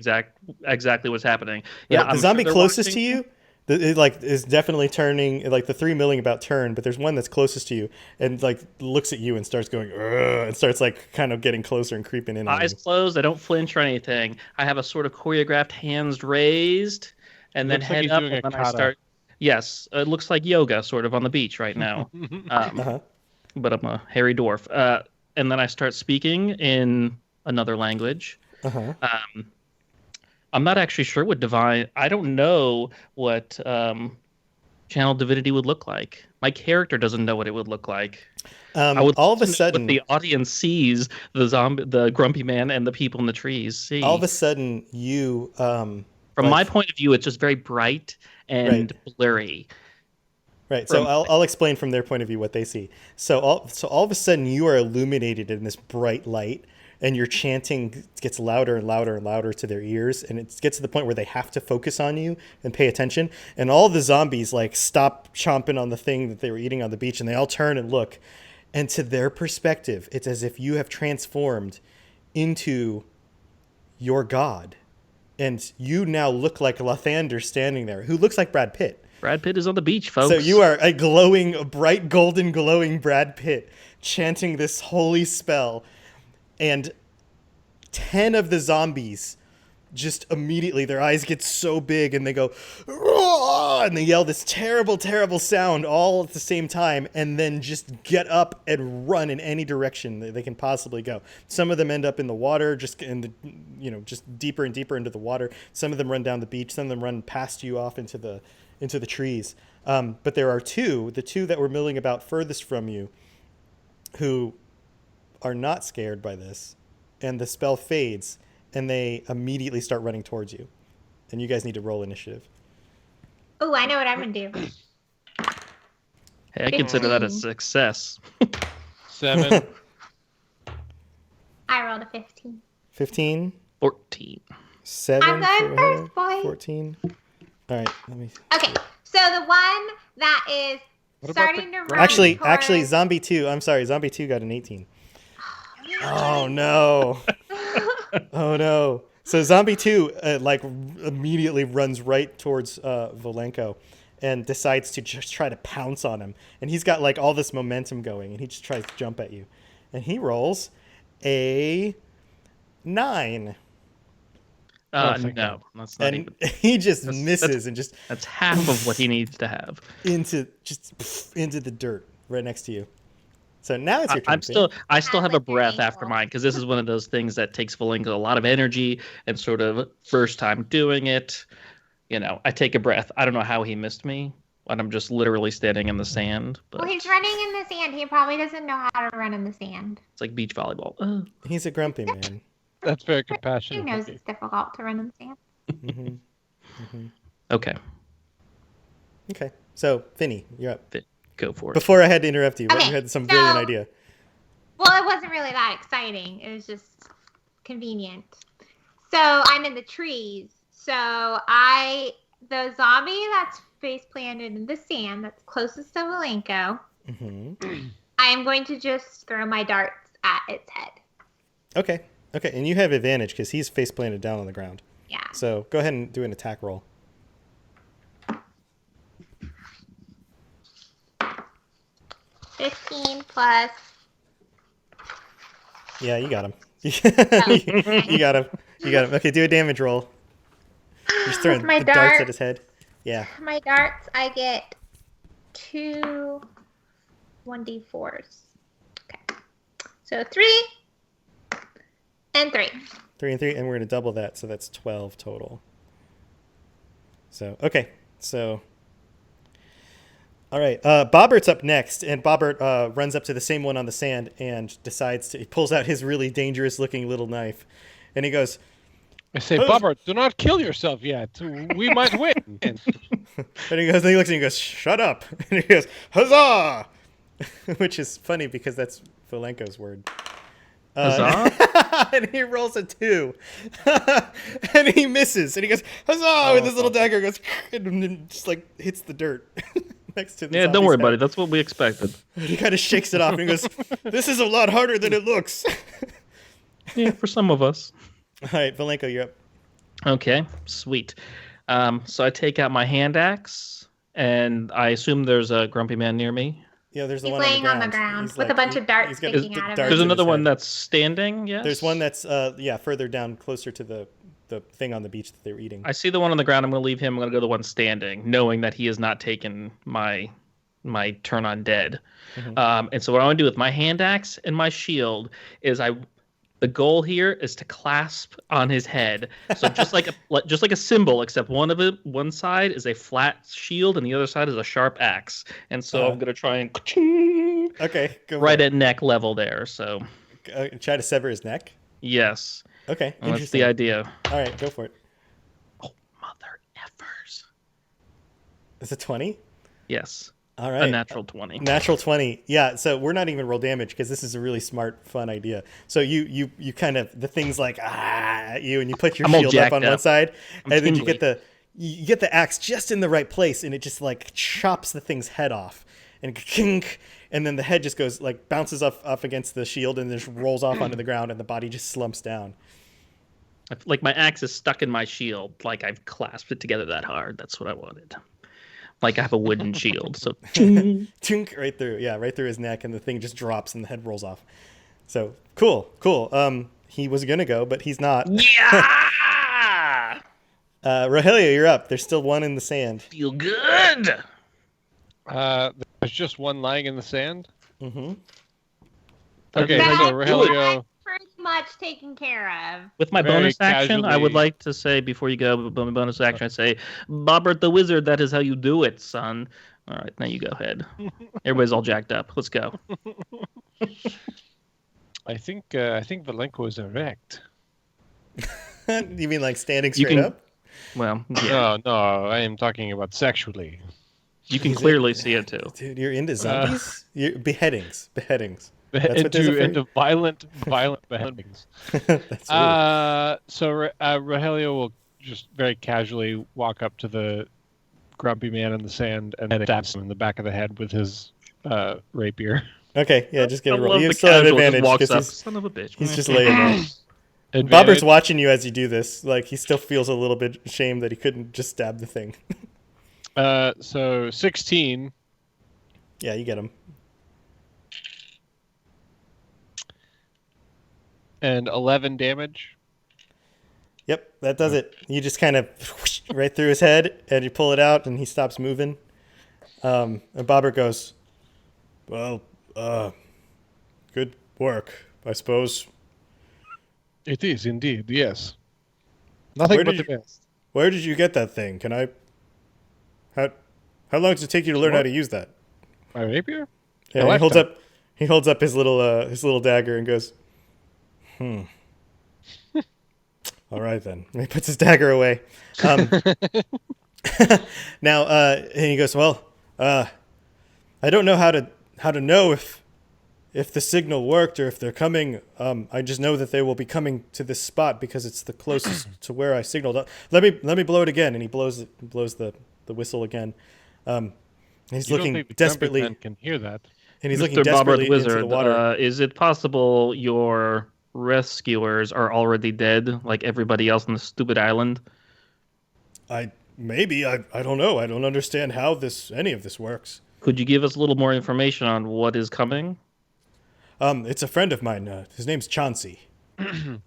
exactly what's happening. Yeah, The I'm zombie sure they're closest watching. to you, It like is definitely turning. Like the 3 milling about turn, but there's one that's closest to you and like looks at you and starts going and starts like kind of getting closer and creeping in. Eyes closed. I don't flinch or anything. I have a sort of choreographed hands raised, and then Looks like head he's up, doing and a then I kata. start. Yes, it looks like yoga, sort of on the beach right now. But I'm a hairy dwarf. And then I start speaking in another language. I'm not actually sure what divine. I don't know what channel divinity would look like. My character doesn't know what it would look like. I would all of a love to know sudden, what the audience sees, the grumpy man, and the people in the trees see. all of a sudden, you from my point of view, it's just very bright and blurry. Right. So I'll explain from their point of view what they see. So all of a sudden, you are illuminated in this bright light, and your chanting gets louder and louder and louder to their ears, and it gets to the point where they have to focus on you and pay attention. And all the zombies like stop chomping on the thing that they were eating on the beach, and they all turn and look. And to their perspective, it's as if you have transformed into your god, and you now look like Lathander standing there, who looks like Brad Pitt. Brad Pitt is on the beach, folks. So you are a bright golden glowing Brad Pitt chanting this holy spell, and 10 of the zombies just immediately, their eyes get so big and they go, "Roar!" and they yell this terrible, terrible sound all at the same time, and then just get up and run in any direction that they can possibly go. Some of them end up in the water, just deeper and deeper into the water. Some of them run down the beach. Some of them run past you off into the trees. But there are the two that were milling about furthest from you, who are not scared by this, and the spell fades, and they immediately start running towards you. And you guys need to roll initiative. Oh, I know what I'm going to do. Hey, I consider that a success. 7. I rolled a 15. 15? 14. 7. I'm going first, boy. 14. All right, let me... Okay, so the one that is starting to run Actually, Zombie 2, I'm sorry, Zombie 2 got an 18. Oh, no. Oh, no. So Zombie 2, immediately runs right towards Volenko and decides to just try to pounce on him. And he's got, all this momentum going, and he just tries to jump at you. And he rolls a 9. No, that's not even. He just misses and just... That's half of what he needs to have. Into the dirt right next to you. So now it's your turn. I still have a breath after mine, because this is one of those things that takes Volenko a lot of energy, and sort of first time doing it, I take a breath. I don't know how he missed me, and I'm just literally standing in the sand. But well, he's running in the sand. He probably doesn't know how to run in the sand. it's like beach volleyball. He's a grumpy man. That's very He compassionate. knows it's difficult to run in the sand. Mm-hmm. Okay. Okay. So, Finny, you're up. Go for it. Before I had to interrupt you, Okay, you had some brilliant idea. Well, it wasn't really that exciting. It was just convenient. So I'm in the trees. So the zombie that's face planted in the sand that's closest to Volenko, I am going to just throw my darts at its head. Okay. Okay, and you have advantage because he's face planted down on the ground. Yeah. So go ahead and do an attack roll. 15 plus. Yeah, you got him. You got him. You got him. Okay, do a damage roll. You're just throwing the darts at his head. Yeah. My darts, I get 2 1d4s. Okay. So 3 and 3. 3 and 3, and we're going to double that, so that's 12 total. So, okay. So, all right. Bobbert's up next, and Bobbert runs up to the same one on the sand and he pulls out his really dangerous-looking little knife, and he goes... I say, Bobbert, do not kill yourself yet. We might win. And he looks at you and goes, shut up. And he goes, huzzah! Which is funny because that's Volenko's word. Huzzah? And he rolls a 2. And he misses. And he goes, huzzah! With his little dagger goes, and just hits the dirt next to the Yeah, don't worry, head. buddy. That's what we expected. And he kind of shakes it off and he goes, this is a lot harder than it looks. Yeah, for some of us. All right, Volenko, you're up. Okay, sweet. So I take out my hand axe, and I assume there's a grumpy man near me. Yeah, there's the He's one laying on the ground. with a bunch of darts he's got sticking out of darts him. There's in another his one head. that's standing, yes? There's one that's further down, closer to the thing on the beach that they're eating. I see the one on the ground. I'm going to leave him. I'm going to go to the one standing, knowing that he has not taken my turn on dead. And so what I want to do with my hand axe and my shield is the goal here is to clasp on his head. So just like a symbol, except one side is a flat shield and the other side is a sharp axe. And so I'm going to try and Okay, go right at neck level there. So try to sever his neck. yes. Okay, Well, that's the idea. All right, go for it. Oh, mother effers. Is it 20? Yes. All right. A natural 20. Natural 20. Yeah, so we're not even roll damage because this is a really smart, fun idea. So you kind of, the thing's like, at you, and you put your shield up on one side, and then you get the axe just in the right place, and it just like chops the thing's head off. And kink, and then the head just goes, like, bounces off against the shield and just rolls off onto the ground, and the body just slumps down. Like my axe is stuck in my shield, like I've clasped it together that hard. That's what I wanted. Like I have a wooden shield, so Tink, right through. Yeah, right through his neck, and the thing just drops and the head rolls off. So cool. He was gonna go, but he's not. yeah. Rogelio, you're up. There's still one in the sand. Feel good. There's just one lying in the sand. Mm-hmm. Okay, That's so Rogelio. Pretty much taken care of. With my Very bonus action, I would casually- like to say before you go, with my bonus action, I say, Bobbert the Wizard, that is how you do it, son. All right, now you go ahead. Everybody's all jacked up. Let's go. I think Valenko is erect. You mean like standing You straight can- up? Well, yeah, No, I am talking about sexually. you can clearly see it too. Dude, you're into zombies? Beheadings. That's what there's a Into violent beheadings. That's weird. So Rogelio will just very casually walk up to the grumpy man in the sand and stabs him in the back of the head with his rapier. Okay, yeah, just get I a roll. love You the still have casual just advantage walks because up. he's Son of a bitch. just laying there. Advantage. Bobber's watching you as you do this. Like, he still feels a little bit ashamed that he couldn't just stab the thing. So 16. Yeah, you get him. And 11 damage. Yep, that does it. You just kind of whoosh, right through his head, and you pull it out, and he stops moving. And Bobbert goes, well, good work, I suppose. It is indeed, yes. Nothing but the best. Where did you get that thing? Can I... How long does it take you to learn how to use that? My rapier? Yeah, he holds up his little dagger and goes, all right then. And he puts his dagger away. Now, and he goes, well, I don't know how to know if the signal worked or if they're coming. I just know that they will be coming to this spot because it's the closest to where I signaled. Let me blow it again. And he blows the whistle again. He's looking desperately. Man can hear that. And he's Mr. looking desperately Bobbert the into the Wizard, water. is it possible your rescuers are already dead, like everybody else on the stupid island? I don't know. I don't understand how any of this works. Could you give us a little more information on what is coming? It's a friend of mine. His name's Chauncey.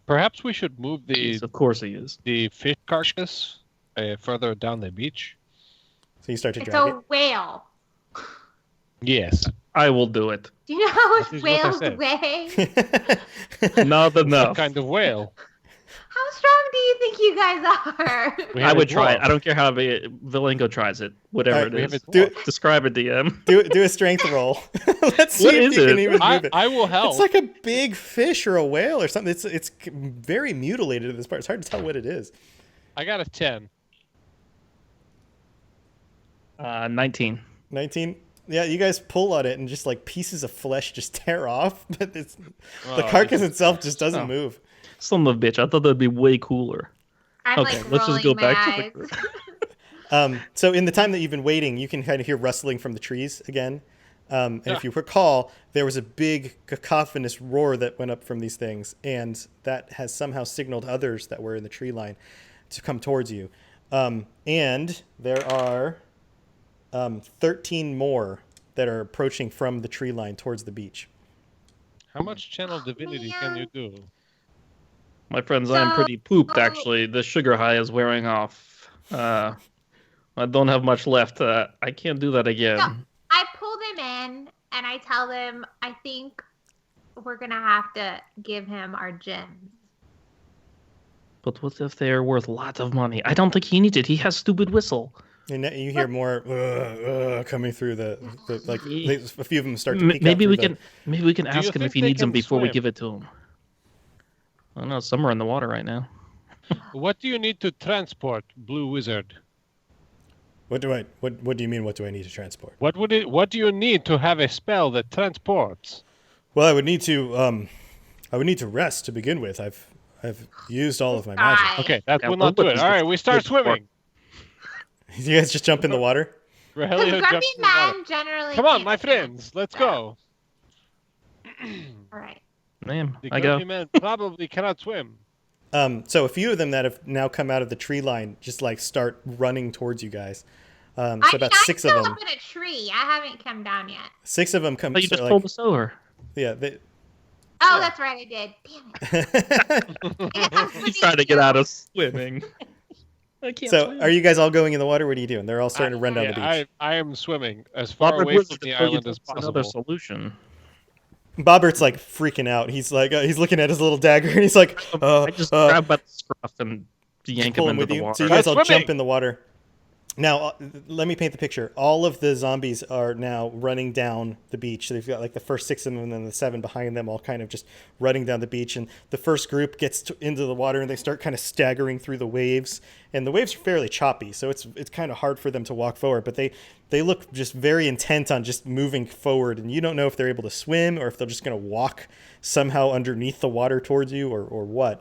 Perhaps we should move Yes, of course he is. the fish carcass further down the beach. So you start to It's drag a whale. Yes. I will do it. Do you know how That much is what I whales said. weigh? it. Not What enough. kind of whale? How strong do you think you guys are? We I have would a try it. dwarf. I don't care how Vilenko tries it. Whatever Alright, it We have is. a Do dwarf. Describe it, DM. do a strength roll. Let's see What if is you it? can even move it. I will help. It's like a big fish or a whale or something. It's very mutilated at this part. It's hard to tell what it is. I got a 10. 19. 19. Yeah, you guys pull on it and just like pieces of flesh just tear off, but the Oh, carcass itself just doesn't Oh. move. Son of a bitch. I thought that'd be way cooler. I'm Okay, like let's just go rolling my back to the eyes. group. So in the time that you've been waiting, you can kind of hear rustling from the trees again. And if you recall, there was a big cacophonous roar that went up from these things, and that has somehow signaled others that were in the tree line to come towards you. And there are 13 more that are approaching from the tree line towards the beach. How much channel divinity can you do? My friends, I am pretty pooped, So- actually. The sugar high is wearing off. I don't have much left. I can't do that again. No. I pull them in and I tell them, I think we're going to have to give him our gems. But what if they're worth lots of money? I don't think he needs it. He has stupid whistle. And you hear more coming through the a few of them start to peek Maybe out we through can maybe we can ask him think if he they needs them can before we swim? give it to him. I don't know. Some are in the water right now. What do you need to transport, Blue Wizard? What do you mean? What do I need to transport? What do you need to have a spell that transports? Well, I would need to rest to begin with. I've used all of my magic. Try. Okay, that Yeah, will not do what it. is All this? right, we start Good for- swimming. You guys just jump in the water. Because Rogelio grumpy jumps in the water. men generally Come on, can't my swim. friends, let's go. All right. Man, The I go. grumpy men probably cannot swim. So a few of them that have now come out of the tree line just like start running towards you guys. So I about mean, six I'm of still them. up in a tree. I haven't come down yet. 6 of them come. But you just start, pulled us over. yeah. Oh, that's right, I did. Damn it. He's trying to get out of swimming. I can't So swim. are you guys all going in the water? What are you doing? They're all starting to run down the beach. I am swimming as far Robert away Wizard from the told you island as that's another possible. solution. Bobbert's like freaking out. He's like he's looking at his little dagger and he's like, I just grab by the scruff and yank pull him him into with the you. water. So you guys all Swimming. jump in the water. Now, let me paint the picture. All of the zombies are now running down the beach. So they've got like the first 6 of them and then the 7 behind them all kind of just running down the beach. And the first group gets into the water and they start kind of staggering through the waves. And the waves are fairly choppy, so it's kind of hard for them to walk forward. But they look just very intent on just moving forward. And you don't know if they're able to swim or if they're just going to walk somehow underneath the water towards you or what.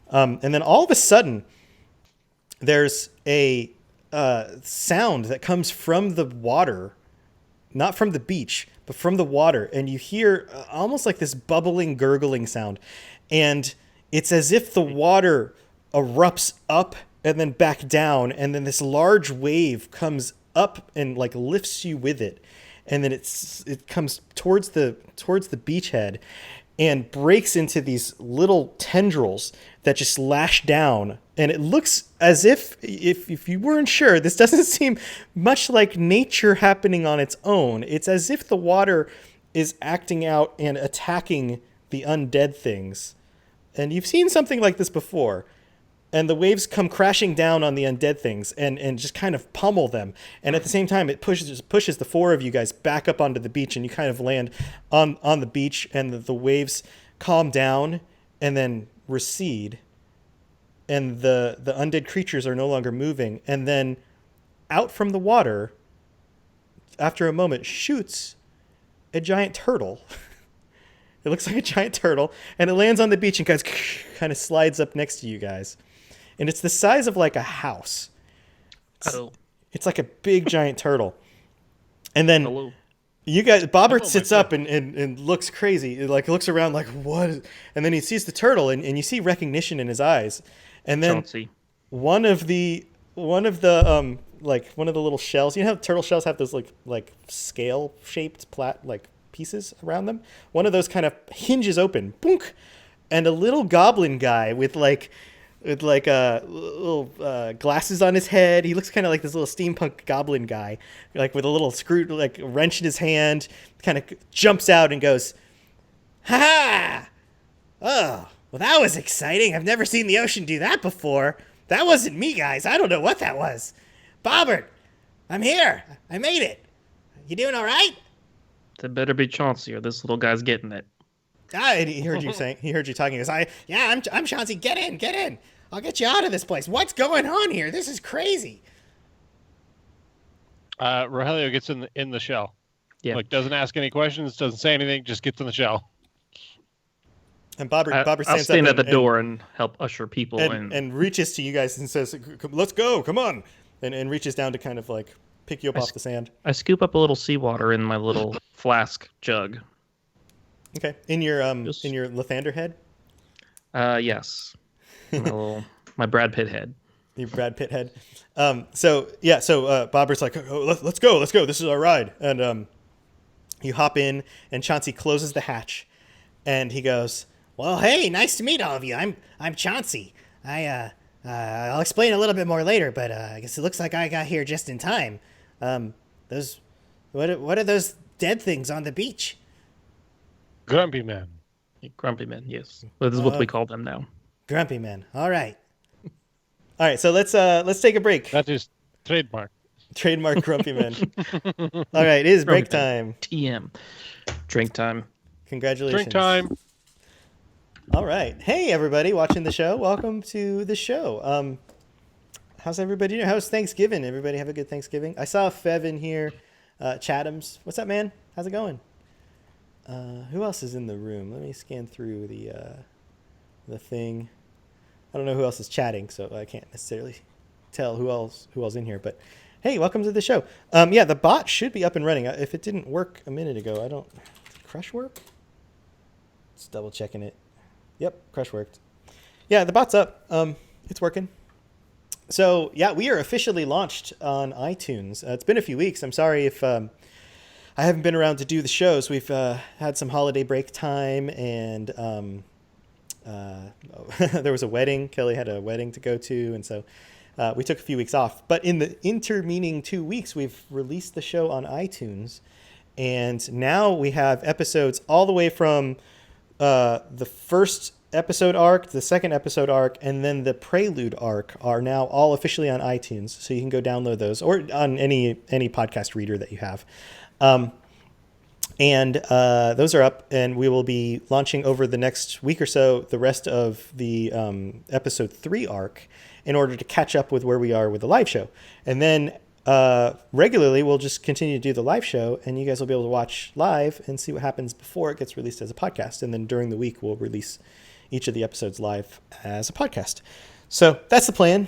And then all of a sudden, there's a sound that comes from the water, not from the beach, but from the water. And you hear almost like this bubbling, gurgling sound. And it's as if the water erupts up and then back down. And then this large wave comes up and like lifts you with it. And then it comes towards the beachhead and breaks into these little tendrils that just lash down. And it looks as if you weren't sure, this doesn't seem much like nature happening on its own. It's as if the water is acting out and attacking the undead things. And you've seen something like this before. And the waves come crashing down on the undead things and just kind of pummel them. And at the same time, it pushes the 4 of you guys back up onto the beach, and you kind of land on the beach, and the waves calm down and then recede. And the undead creatures are no longer moving. And then out from the water, after a moment, shoots a giant turtle. It looks like a giant turtle, and it lands on the beach and kind of slides up next to you guys. And it's the size of like a house. It's like a big giant turtle. And then Hello. you guys, Bobbert Oh, sits my up and looks crazy. It like looks around like, what? And then he sees the turtle and you see recognition in his eyes. And then Chauncey. one of the like one of the little shells, you know how turtle shells have those like scale shaped pieces around them? One of those kind of hinges open, boonk, and a little goblin guy with little glasses on his head. He looks kind of like this little steampunk goblin guy, like with a little screw, like wrench in his hand, kind of jumps out and goes, "Ha ha! Oh, well, that was exciting. I've never seen the ocean do that before. That wasn't me, guys. I don't know what that was. Bobbert, I'm here. I made it. You doing all right?" It better be Chauncey or this little guy's getting it. Ah, and he heard you saying. He heard you talking. He goes, I'm Chauncey. Get in. I'll get you out of this place. What's going on here? This is crazy." Rogelio gets in the shell. Yeah. Like, doesn't ask any questions, doesn't say anything, just gets in the shell. And Bobbert I'll stands stand up at the door and help usher people in. and reaches to you guys and says, "Let's go. Come on." And reaches down to kind of like pick you up off the sand. I scoop up a little seawater in my little flask jug. Okay. In your Lathander head? Yes. My Brad Pitt head. You Brad Pitt head. So Bobber's like, oh, let's go. This is our ride. And you hop in, and Chauncey closes the hatch, and he goes, "Well, hey, nice to meet all of you. I'm Chauncey. I'll explain a little bit more later, but I guess it looks like I got here just in time. Those, what are those dead things on the beach?" Grumpy man. Grumpy men, yes. Well, this is what we call them now. Grumpy men. All right. So let's take a break. That is trademark. Trademark Grumpy men. All right, it is break time. TM. Drink time. Congratulations. Drink time. All right. Hey, everybody watching the show. Welcome to the show. How's everybody doing? How's Thanksgiving? Everybody have a good Thanksgiving? I saw Fev in here. Chatham's. What's up, man? How's it going? Who else is in the room? Let me scan through the thing. I don't know who else is chatting, so I can't necessarily tell who else in here. But hey, welcome to the show. The bot should be up and running. If it didn't work a minute ago, did Crush work? Just double checking it. Yep, Crush worked. Yeah, the bot's up. It's working. So yeah, we are officially launched on iTunes. It's been a few weeks. I'm sorry if I haven't been around to do the shows. We've had some holiday break time, and there was a wedding. Kelly had a wedding to go to, and so we took a few weeks off. But in the intervening 2 weeks, we've released the show on iTunes, and now we have episodes all the way from the first episode arc, the second episode arc, and then the prelude arc are now all officially on iTunes. So you can go download those, or on any podcast reader that you have. And those are up, and we will be launching over the next week or so the rest of the episode 3 arc in order to catch up with where we are with the live show. And then regularly we'll just continue to do the live show, and you guys will be able to watch live and see what happens before it gets released as a podcast. And then during the week we'll release each of the episodes live as a podcast. So that's the plan.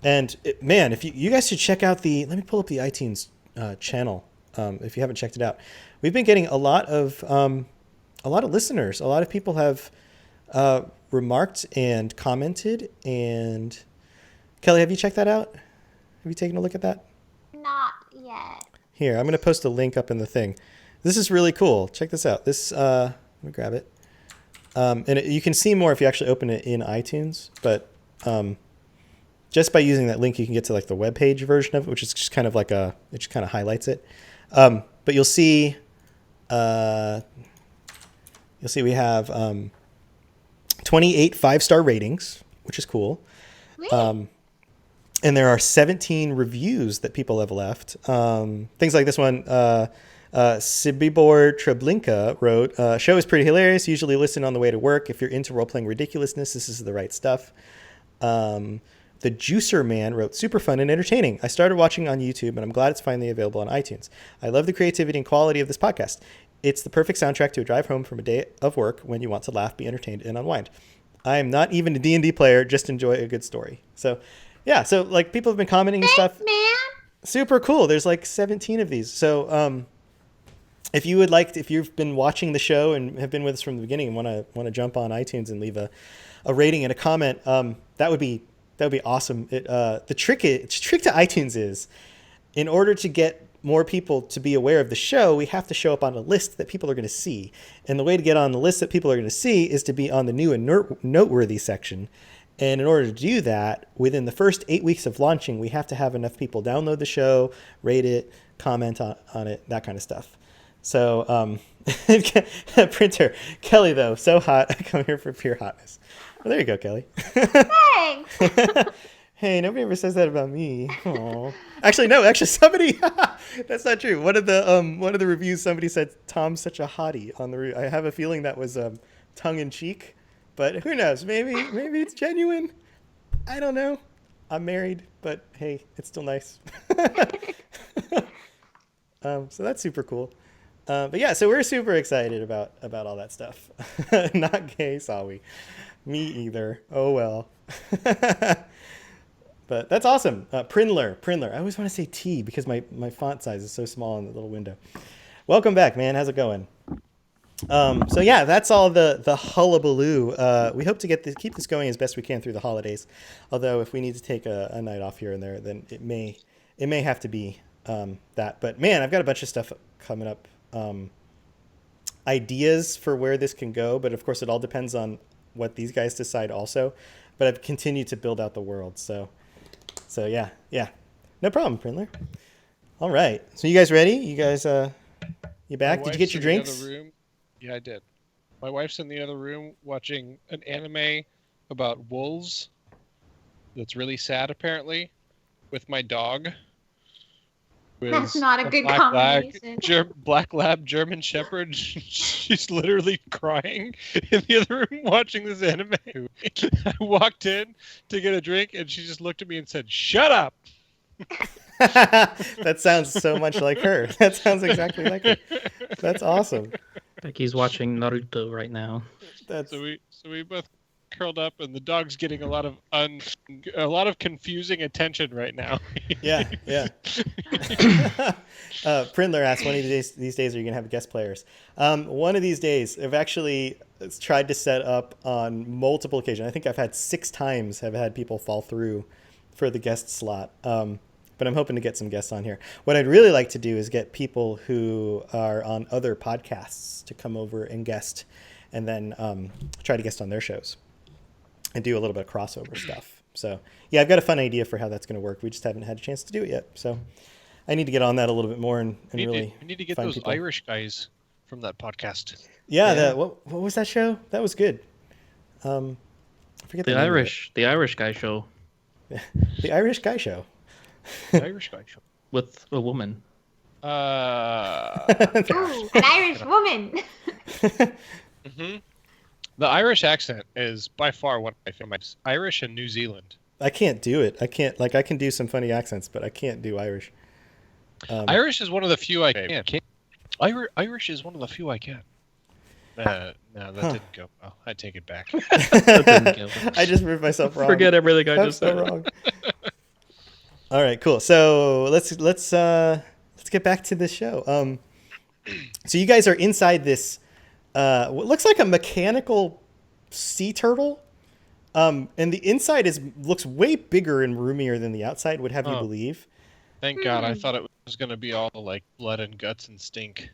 If you guys should check out let me pull up the iTunes channel. If you haven't checked it out, we've been getting a lot of listeners. A lot of people have remarked and commented. And Kelly, have you checked that out? Have you taken a look at that? Not yet. Here, I'm going to post a link up in the thing. This is really cool. Check this out. Let me grab it. You can see more if you actually open it in iTunes. But just by using that link, you can get to like the web page version of it, which is just kind of like it just kind of highlights it. But you'll see we have 28 5-star ratings, which is cool. And there are 17 reviews that people have left. Things like this one. Sibibor Treblinka wrote, "Show is pretty hilarious. Usually listen on the way to work. If you're into role-playing ridiculousness, this is the right stuff." The Juicer Man wrote, "Super fun and entertaining. I started watching on YouTube, and I'm glad it's finally available on iTunes. I love the creativity and quality of this podcast. It's the perfect soundtrack to a drive home from a day of work when you want to laugh, be entertained, and unwind. I am not even a D&D player, just enjoy a good story." So, yeah, so like people have been commenting and stuff. Man. Super cool. There's like 17 of these. So, if you've been watching the show and have been with us from the beginning and want to jump on iTunes and leave a rating and a comment, that would be awesome. The trick to iTunes is, in order to get more people to be aware of the show, we have to show up on a list that people are going to see. And the way to get on the list that people are going to see is to be on the new and noteworthy section. And in order to do that, within the first 8 weeks of launching, we have to have enough people download the show, rate it, comment on it, that kind of stuff. So, printer, Kelly, though, so hot. I come here for pure hotness. Well, there you go, Kelly. Thanks. Hey, nobody ever says that about me. Aww. Actually, somebody. That's not true. One of the reviews, somebody said Tom's such a hottie on the. I have a feeling that was tongue in cheek, but who knows? Maybe it's genuine. I don't know. I'm married, but hey, it's still nice. So that's super cool. But yeah, so we're super excited about all that stuff. Not gay, saw we. Me either. Oh well. But that's awesome. Prinler. I always want to say T because my font size is so small in the little window. Welcome back, man. How's it going? So yeah, that's all the hullabaloo. We hope to keep this going as best we can through the holidays. Although if we need to take a night off here and there, then it may have to be that. But man, I've got a bunch of stuff coming up. Ideas for where this can go, but of course it all depends on what these guys decide also. But I've continued to build out the world. So yeah. No problem, Prindler. All right. So you guys ready? You guys you back? Did you get your drinks? Yeah, I did. My wife's in the other room watching an anime about wolves that's really sad, apparently, with my dog. That's not a good combination. Black Lab German Shepherd. She's literally crying in the other room watching this anime. I walked in to get a drink, and she just looked at me and said, "Shut up!" That sounds so much like her. That sounds exactly like her. That's awesome. Becky's watching Naruto right now. So we both curled up, and the dog's getting a lot of confusing attention right now. Yeah. Prindler asked, one of these days are you gonna have guest players? One of these days. I've actually tried to set up on multiple occasions. I think I've had 6 times have had people fall through for the guest slot. But I'm hoping to get some guests on here. What I'd really like to do is get people who are on other podcasts to come over and guest, and then try to guest on their shows and do a little bit of crossover stuff. So yeah, I've got a fun idea for how that's going to work. We just haven't had a chance to do it yet. So I need to get on that a little bit more and we really need to get find those people. Irish guys from that podcast. Yeah. What was that show? That was good. I forget the Irish guy show. The Irish guy show. The Irish guy show with a woman. Ooh, an Irish woman. Mm-hmm. The Irish accent is by far one of my favorites. Irish and New Zealand. I can't do it. I can do some funny accents, but I can't do Irish. Irish is one of the few I can. Irish is one of the few I can. No, that didn't go well. I take it back. That didn't go well. I just proved myself wrong. Forget everything I just said. Wrong. All right, cool. So let's get back to this show. So you guys are inside this what looks like a mechanical sea turtle, and the inside looks way bigger and roomier than the outside would have you believe. Thank God! I thought it was going to be all like blood and guts and stink.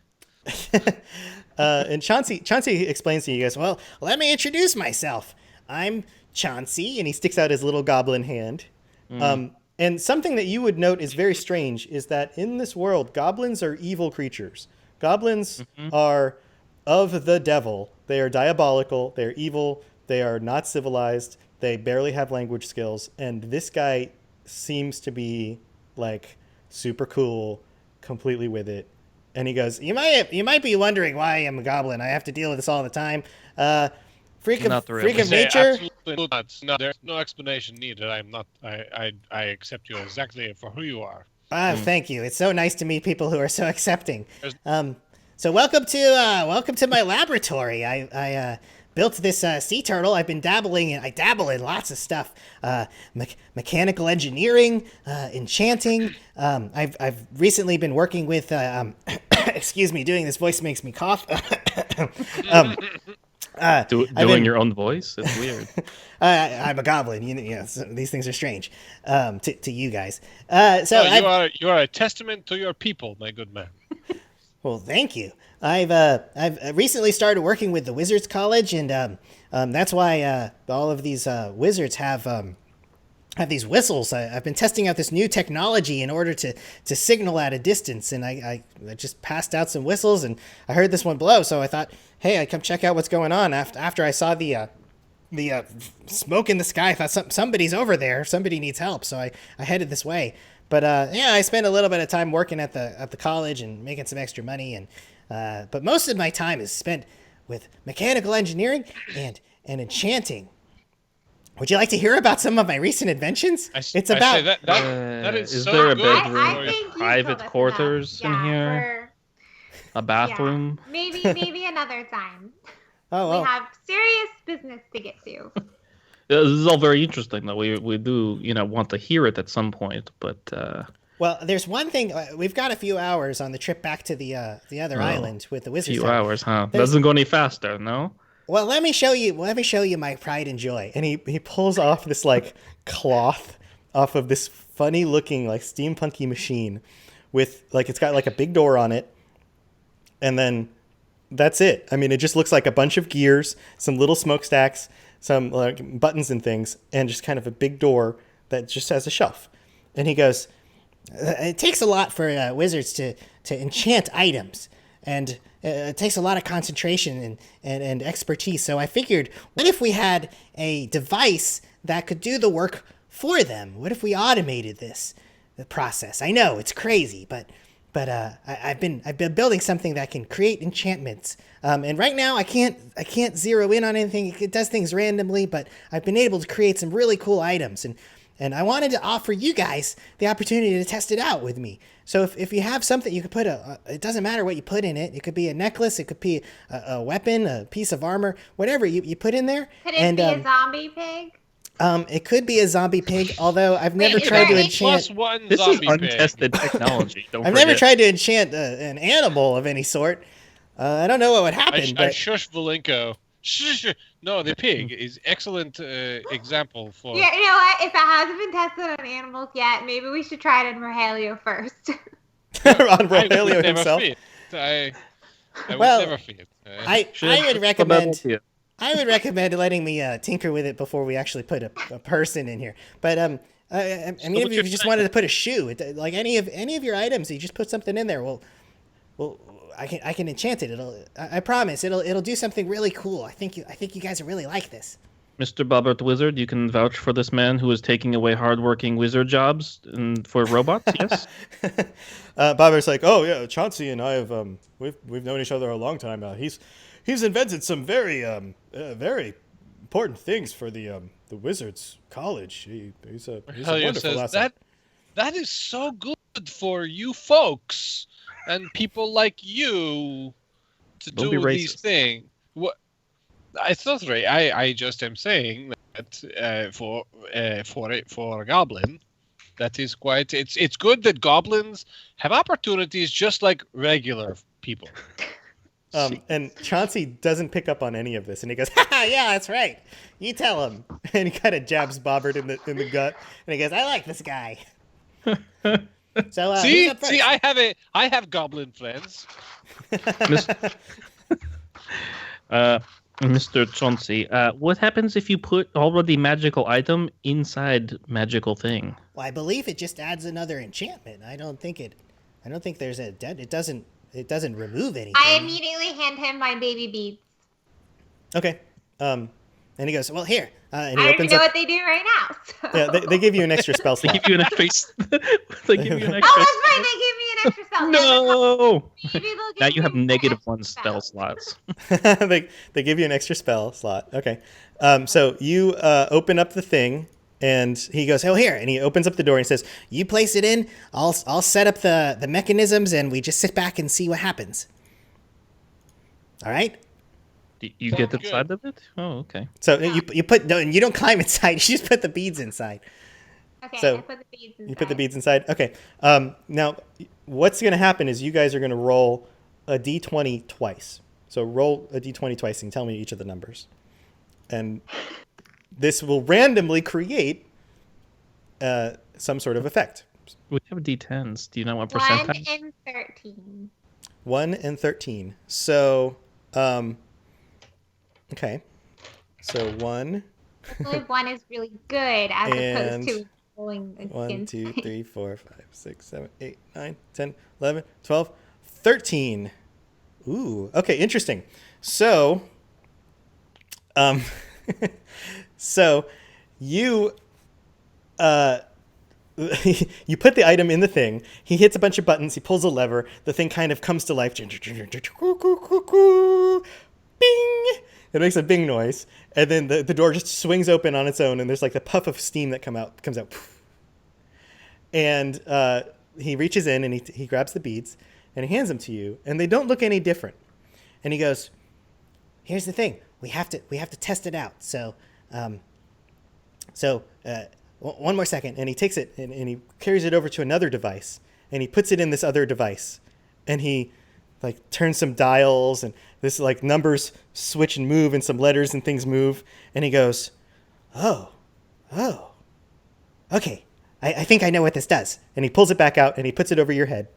And Chauncey explains to you guys, well, let me introduce myself. I'm Chauncey, and he sticks out his little goblin hand. And something that you would note is very strange is that in this world, goblins are evil creatures. Goblins are of the devil. They are diabolical. They are evil. They are not civilized. They barely have language skills. And this guy seems to be like super cool, completely with it. And he goes, you might be wondering why I'm a goblin. I have to deal with this all the time. Freak of nature. Absolutely not. No, there's no explanation needed. I'm not. I accept you exactly for who you are. Thank you. It's so nice to meet people who are so accepting. So welcome to my laboratory. I built this sea turtle. I've been dabbling in. I dabble in lots of stuff. Mechanical engineering, enchanting. I've recently been working with. Excuse me. Doing this voice makes me cough. Doing your own voice? It's weird. I'm a goblin. So these things are strange to you guys. You are a testament to your people, my good man. Well, thank you. I've recently started working with the Wizards College, and that's why all of these wizards have these whistles. I've been testing out this new technology in order to signal at a distance, and I just passed out some whistles, and I heard this one blow, so I thought, hey, I'd come check out what's going on. After I saw the smoke in the sky, I thought somebody's over there. Somebody needs help, so I headed this way. But I spent a little bit of time working at the college and making some extra money, and but most of my time is spent with mechanical engineering and enchanting. Would you like to hear about some of my recent inventions? It's about that is so there a good. bedroom with private quarters in here? A bathroom? Yeah. Maybe another time. Oh, well. We have serious business to get to. This is all very interesting, though. We do want to hear it at some point, but Well, there's one thing. We've got a few hours on the trip back to the other island with the wizards. Few hours, huh? There's- Doesn't go any faster, no? Well, let me show you my pride and joy. And he pulls off this like cloth off of this funny looking like steampunky machine with like it's got like a big door on it, and then that's it. I mean, it just looks like a bunch of gears, some little smokestacks, some like buttons and things, and just kind of a big door that just has a shelf. And he goes, it takes a lot for wizards to enchant items, and it takes a lot of concentration and expertise. So I figured, what if we had a device that could do the work for them? What if we automated the process? I know it's crazy, but I've been building something that can create enchantments. And right now I can't zero in on anything. It does things randomly, but I've been able to create some really cool items, and I wanted to offer you guys the opportunity to test it out with me. So if you have something, you could put it doesn't matter what you put in it. It could be a necklace, it could be a weapon, a piece of armor, whatever you put in there. Could it be a zombie pig? It could be a zombie pig, although I've never tried to enchant. +1 This is zombie pig. untested technology. I've never tried to enchant an animal of any sort. I don't know what would happen. I shush Valenko. Shush. No, the pig is excellent example for. Yeah, you know what? If it hasn't been tested on animals yet, maybe we should try it on Rogelio first. on Rogelio himself. I would Well, never fit. I would recommend. I would recommend letting me tinker with it before we actually put a person in here. But I mean, if you just wanted to put a shoe, like any of your items, you just put something in there. Well, I can enchant it. I promise it'll do something really cool. I think you guys will really like this. Mr. Bobbert Wizard, you can vouch for this man who is taking away hardworking wizard jobs and for robots. Yes. Bobbert's like, oh yeah, Chauncey and I have we've known each other a long time now. He's invented some very very important things for the Wizards College. He's a wonderful asset. That is so good for you folks and people like you to do these things. What I thought, Ray, I just am saying that for a goblin, that is quite. It's good that goblins have opportunities just like regular people. And Chauncey doesn't pick up on any of this, and he goes, "Ha, yeah, that's right. You tell him." And he kind of jabs Bobbert in the gut, and he goes, "I like this guy." So see, I have goblin friends. Mr. Chauncey, what happens if you put already magical item inside magical thing? Well, I believe it just adds another enchantment. I don't think there's a dead. It doesn't remove anything. I immediately hand him my baby beads. Okay. And he goes, well, here. And he I opens know up. what they do right now. So. Yeah, they give you an extra spell slot. They give you an extra. They give you an extra. Oh, that's right. They give me an extra spell. No. Maybe they'll give Now you have me -1 spell slots. they give you an extra spell slot. Okay. So you open up the thing, and he goes, oh, here. And he opens up the door and says, you place it in. I'll set up the mechanisms, and we just sit back and see what happens. All right? You get inside of it? Oh, okay. So you don't climb inside. You just put the beads inside. Okay, so I put the beads inside. You put the beads inside? Okay. Now, what's going to happen is you guys are going to roll a d20 twice. So roll a d20 twice and tell me each of the numbers. And this will randomly create some sort of effect. We have d10s. Do you know what percentile? 1 and 13. 1 and 13. So, okay. So 1. Hopefully 1 is really good as opposed to rolling against 1, 2, 3, 4, 5, 6, 7, 8, 9, 10, 11, 12, 13. Ooh, okay, interesting. So, so you you put the item in the thing. He hits a bunch of buttons. He pulls a lever. The thing kind of comes to life. Bing! It makes a bing noise, and then the door just swings open on its own, and there's like a puff of steam that comes out. And he reaches in and he grabs the beads and he hands them to you, and they don't look any different. And he goes, "Here's the thing. We have to test it out. So one more second. And he takes it and he carries it over to another device. And he puts it in this other device. And he like turns some dials and this like numbers switch and move and some letters and things move. And he goes, oh, okay. I think I know what this does. And he pulls it back out and he puts it over your head.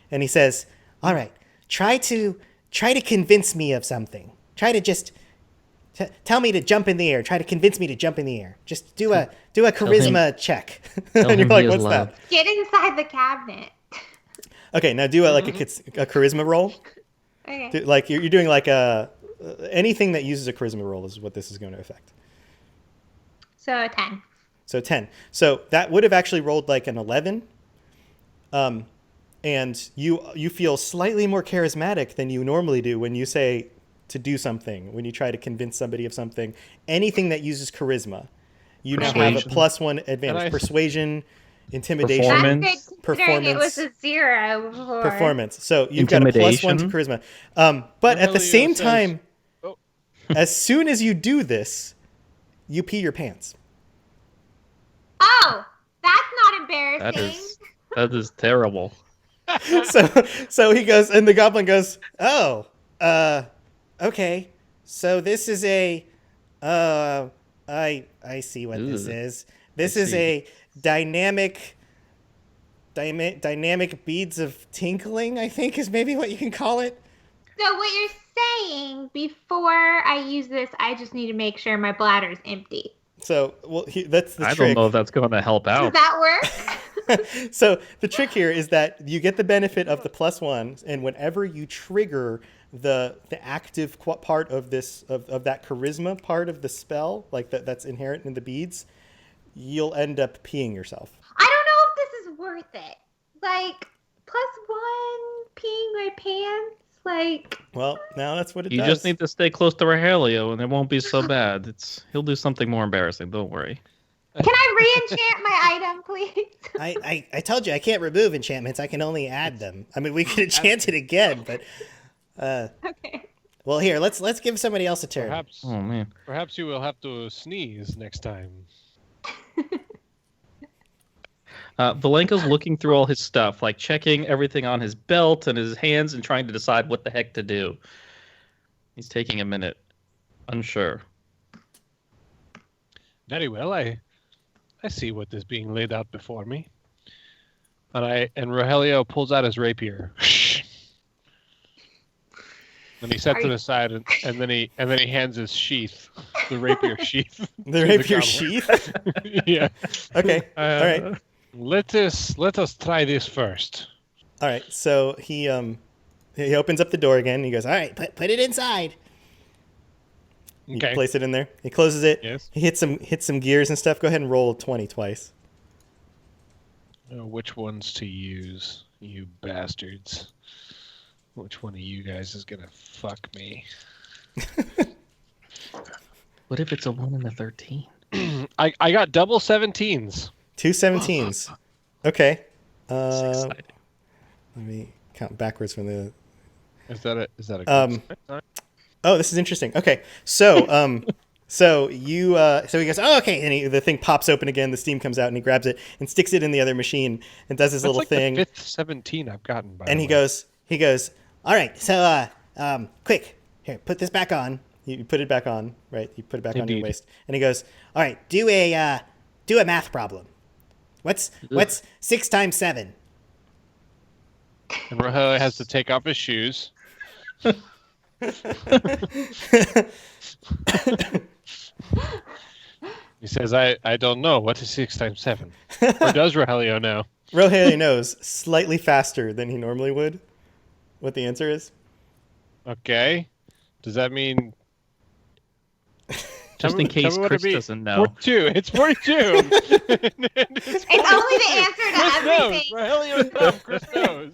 And he says, all right, try to convince me of something. Try to just tell me to jump in the air. Try to convince me to jump in the air. Just do a charisma check. And you're like, what's that? Get inside the cabinet. Okay, now do a charisma roll. Okay. You're doing like anything that uses a charisma roll is what this is going to affect. So 10. So 10. So that would have actually rolled like an 11. And you feel slightly more charismatic than you normally do when you say to do something, when you try to convince somebody of something. Anything that uses charisma, you now have a +1 advantage. Persuasion, intimidation, Performance. Considering it was a 0 before. Performance. So you've got a +1 to charisma. But at the same time, as soon as you do this, you pee your pants. Oh, that's not embarrassing. That is terrible. So he goes, and the goblin goes, oh, okay. So this is I see what this is. This is a dynamic beads of tinkling, I think is maybe what you can call it. So what you're saying, before I use this, I just need to make sure my bladder's empty. So, that's the trick. I don't know if that's going to help out. Does that work? So the trick here is that you get the benefit of the +1, and whenever you trigger the active part of this of that charisma part of the spell, like that's inherent in the beads, you'll end up peeing yourself. I don't know if this is worth it. Like +1 peeing my pants. Like, well, now that's what it does. You just need to stay close to Rogelio, and it won't be so bad. He'll do something more embarrassing. Don't worry. Can I re-enchant my item, please? I told you I can't remove enchantments. I can only add them. I mean, we could enchant it again, but okay. Well, here, let's give somebody else a turn. Perhaps you will have to sneeze next time. Valenko's looking through all his stuff, like checking everything on his belt and his hands and trying to decide what the heck to do. He's taking a minute, unsure. Very well, I see what is being laid out before me. And Rogelio pulls out his rapier. And he sets it aside, and then he hands his sheath, the rapier sheath. The rapier sheath? Yeah. Okay. All right. Let us try this first. All right. So he opens up the door again. And he goes, all right, put it inside. You place it in there. He closes it. Yes. He hits some gears and stuff. Go ahead and roll 20 twice. Which ones to use, you bastards? Which one of you guys is gonna fuck me? What if it's a 1 and a 13? I got double 17s. 2 17s. Okay. Let me count backwards from the. Is that a good Oh, this is interesting. Okay, so so he goes, oh, okay, and the thing pops open again. The steam comes out, and he grabs it and sticks it in the other machine and does his little thing. That's like the 5th 17 I've gotten. By and the he goes, all right, so quick, here, put this back on. You put it back on, right? You put it back on your waist, and he goes, all right, do a math problem. What's 6 times 7? And Rogelio has to take off his shoes. He says, I don't know. What is 6 times 7? Or does Rogelio know? Rogelio knows slightly faster than he normally would what the answer is. Okay. Does that mean... Just in case Chris doesn't know. 42. It's 42. It's only the answer to everything. Rogelio knows. Chris knows.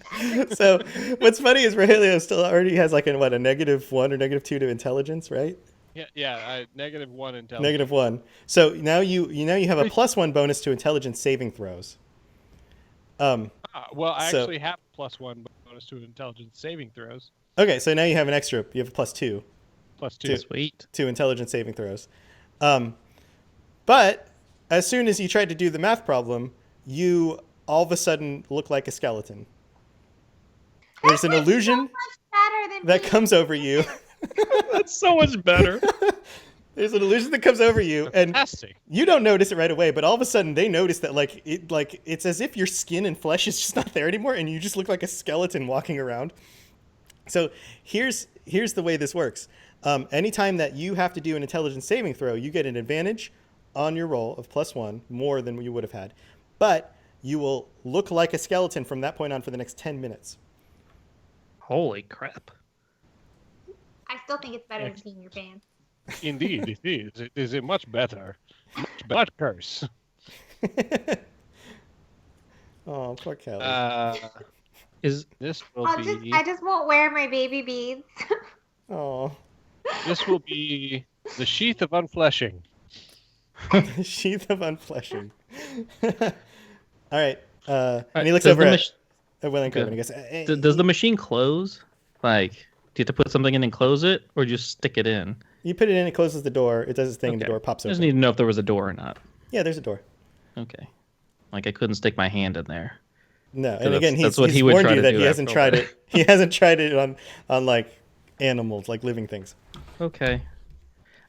So what's funny is Rogelio still already has like a -1 or -2 to intelligence, right? Yeah. -1 intelligence. -1. So now you have a +1 bonus to intelligence saving throws. Well, I actually have +1 bonus to intelligence saving throws. Okay, so now you have an extra. You have a +2. +2. Sweet. To intelligence saving throws. But as soon as you tried to do the math problem, you all of a sudden look like a skeleton. There's an illusion that comes over you. That's so much better. There's an illusion that comes over you, and Fantastic. you don't notice it right away, but all of a sudden they notice that it's as if your skin and flesh is just not there anymore, and you just look like a skeleton walking around. So here's the way this works. Anytime that you have to do an intelligence saving throw, you get an advantage on your roll of +1, more than you would have had. But you will look like a skeleton from that point on for the next 10 minutes. Holy crap. I still think it's better than peeing your pants. Indeed, it is. It is a much better. Much curse. Oh, poor Kelly. Is This will be. I just won't wear my baby beads. Oh. This will be the sheath of unfleshing. The sheath of unfleshing. All right. And he looks does over the at Will and Coven. Okay. He goes, Does the machine close? Like, do you have to put something in and close it, or just stick it in? You put it in, it closes the door, it does its thing, and the door pops I open. just need to know if there was a door or not. Yeah, there's a door. Okay. Like, I couldn't stick my hand in there. No, and again, that's he's what he would warned try you to that do he hasn't after tried all it. He hasn't tried it on like animals, like living things. Okay.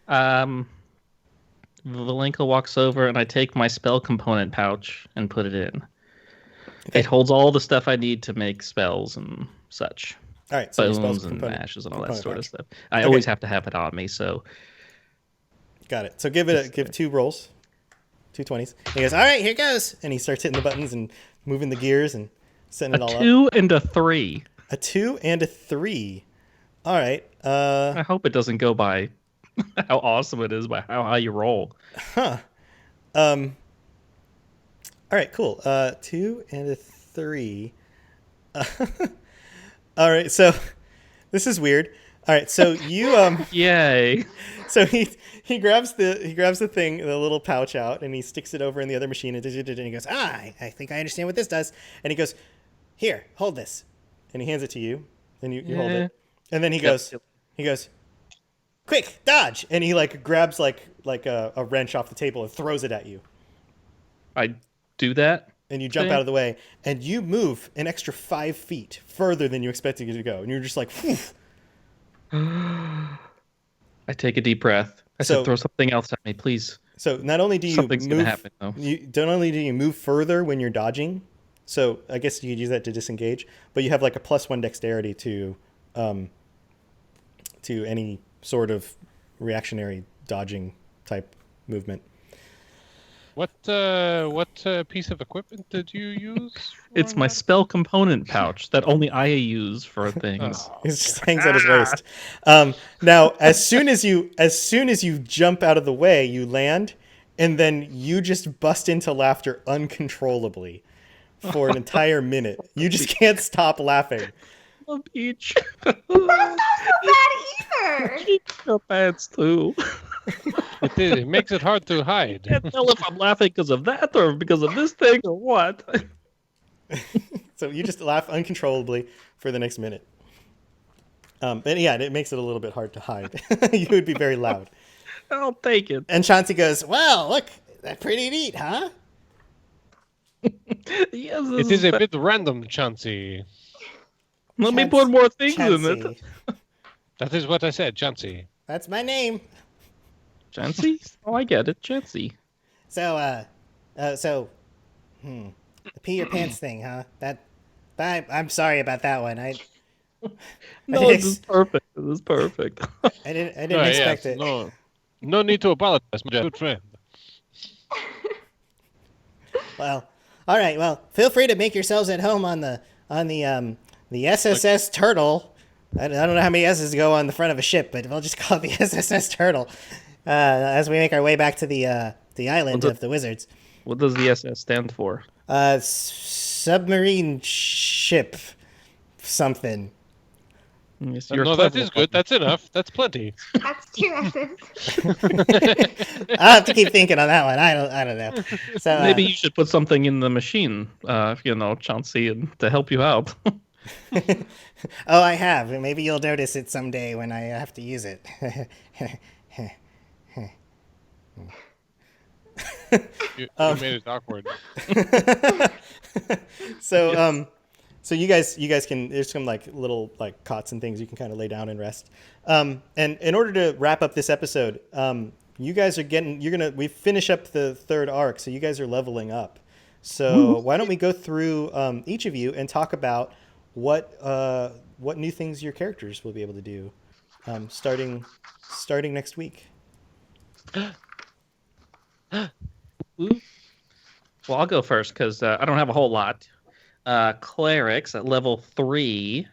Valenka walks over, and I take my spell component pouch and put it in. Okay. It holds all the stuff I need to make spells and such. All right, so your spells Bones and component- ashes and all that component sort of pouch. stuff. I Okay. always have to have it on me, so... Got it. So give 2 rolls, 2 20s. He goes, all right, here goes, and he starts hitting the buttons and moving the gears and setting it all A up. 2 and a 3. A 2 and a 3. All right. I hope it doesn't go by how awesome it is by how high you roll. Huh. All right, cool. 2 and a 3. All right, so this is weird. All right, so you Yay. so he grabs the thing, the little pouch out, and he sticks it over in the other machine, and he goes, I think I understand what this does. And he goes, here, hold this, and he hands it to you, and you hold it, and then he goes, quick, dodge, and he like grabs like a wrench off the table and throws it at you. I do that? And you jump out of the way, and you move an extra 5 feet further than you expected you to go, and you're just like, phew. I take a deep breath. I said, throw something else at me, please. So not only do you Something's move, gonna happen, though. not only do you move further when you're dodging, so I guess you could use that to disengage, but you have like a +1 dexterity to any sort of reactionary dodging type movement. What piece of equipment did you use? Oh, It's my spell component pouch that only I use for things. It just hangs at his waist. Now, as soon as you jump out of the way, you land, and then you just bust into laughter uncontrollably for an entire minute. You just can't stop laughing. Oh, Peach. That's not so bad either. Your pants too. It makes it hard to hide. I can't tell if I'm laughing because of that or because of this thing or what. So you just laugh uncontrollably for the next minute. And yeah, it makes it a little bit hard to hide. You would be very loud. I'll take it. And Chauncey goes, well, look, that's pretty neat, huh? Yes, It is a bit random, Chauncey. Let me put more things in Chauncey. it. That is what I said, Chauncey. That's my name. Chansey? Oh, I get it. Chansey. So, the pee your pants thing, huh? I'm sorry about that one. No, this is perfect. This is perfect. I didn't expect it. No need to apologize, my good friend. Well, all right. Well, feel free to make yourselves at home on the SSS Turtle. I don't know how many S's go on the front of a ship, but we'll just call it the SSS Turtle as we make our way back to the island of the wizards. What does the SS stand for? Submarine ship something. Yes, No, that is good. That's enough. That's plenty. That's 2 S's. I'll have to keep thinking on that one. I don't know. So Maybe you should put something in the machine, Chauncey, and to help you out. Oh, I have. Maybe you'll notice it someday when I have to use it. You Um, made it awkward. so Yes. so you guys can, there's some like little like cots and things you can kind of lay down and rest. And in order to wrap up this episode, you guys are we finish up the third arc, so you guys are leveling up. So why don't we go through each of you and talk about what new things your characters will be able to do, starting next week. Ooh. Well, I'll go first because I don't have a whole lot. Clerics at level 3.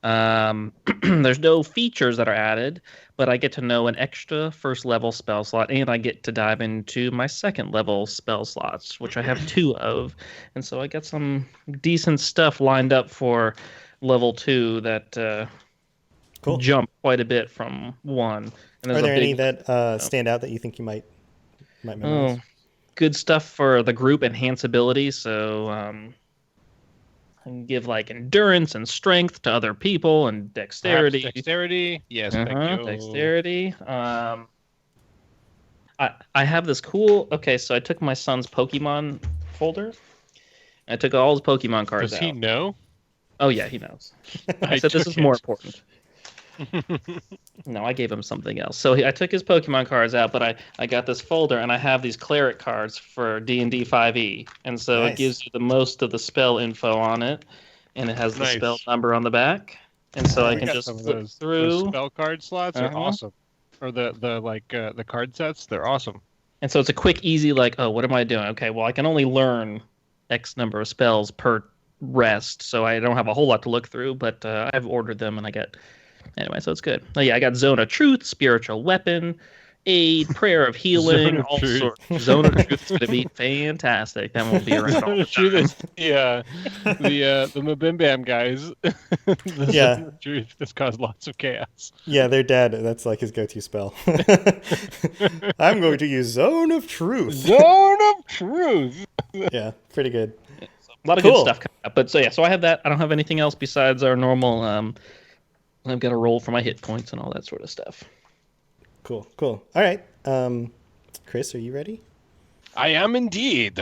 There's no features that are added, but I get to know an extra first level spell slot, and I get to dive into my second level spell slots, which I have 2 of. And so I got some decent stuff lined up for level 2 that Cool. jump quite a bit from 1. And there's Are there a any big, that stand out that you think you might memorize? good stuff for the group enhance ability. So I can give like endurance and strength to other people and dexterity. Perhaps dexterity. Yes, thank you. Dexterity. I have this cool. Okay, so I took my son's Pokemon folder. I took all his Pokemon cards Does out. he know? Oh yeah, he knows. I said this is more important. No, I gave him something else. So I took his Pokemon cards out, but I got this folder, and I have these cleric cards for D&D 5e. And so Nice. it gives you the most of the spell info on it, and it has the Nice. spell number on the back. And so I We can got just some of flip those through. spell card slots are Uh-huh. awesome. Or the card sets, they're awesome. And so it's a quick, easy, like, oh, what am I doing? Okay, well, I can only learn X number of spells per rest, so I don't have a whole lot to look through, but I've ordered them, and I get... Anyway, so it's good. Oh, yeah, I got Zone of Truth, Spiritual Weapon, Aid, Prayer of Healing, Zone of all Truth. sorts. Zone of Truth is going to be fantastic. That won't be around all the Truth time. is the Mabim Bam guys. The Yeah. Zone of Truth has caused lots of chaos. Yeah, their dad, that's like his go-to spell. I'm going to use Zone of Truth. Zone of Truth. Yeah, pretty good. So, a lot of Cool. good stuff coming up. But so, yeah, so I have that. I don't have anything else besides our normal... I've got to roll for my hit points and all that sort of stuff. Cool. All right. Chris, are you ready? I am indeed.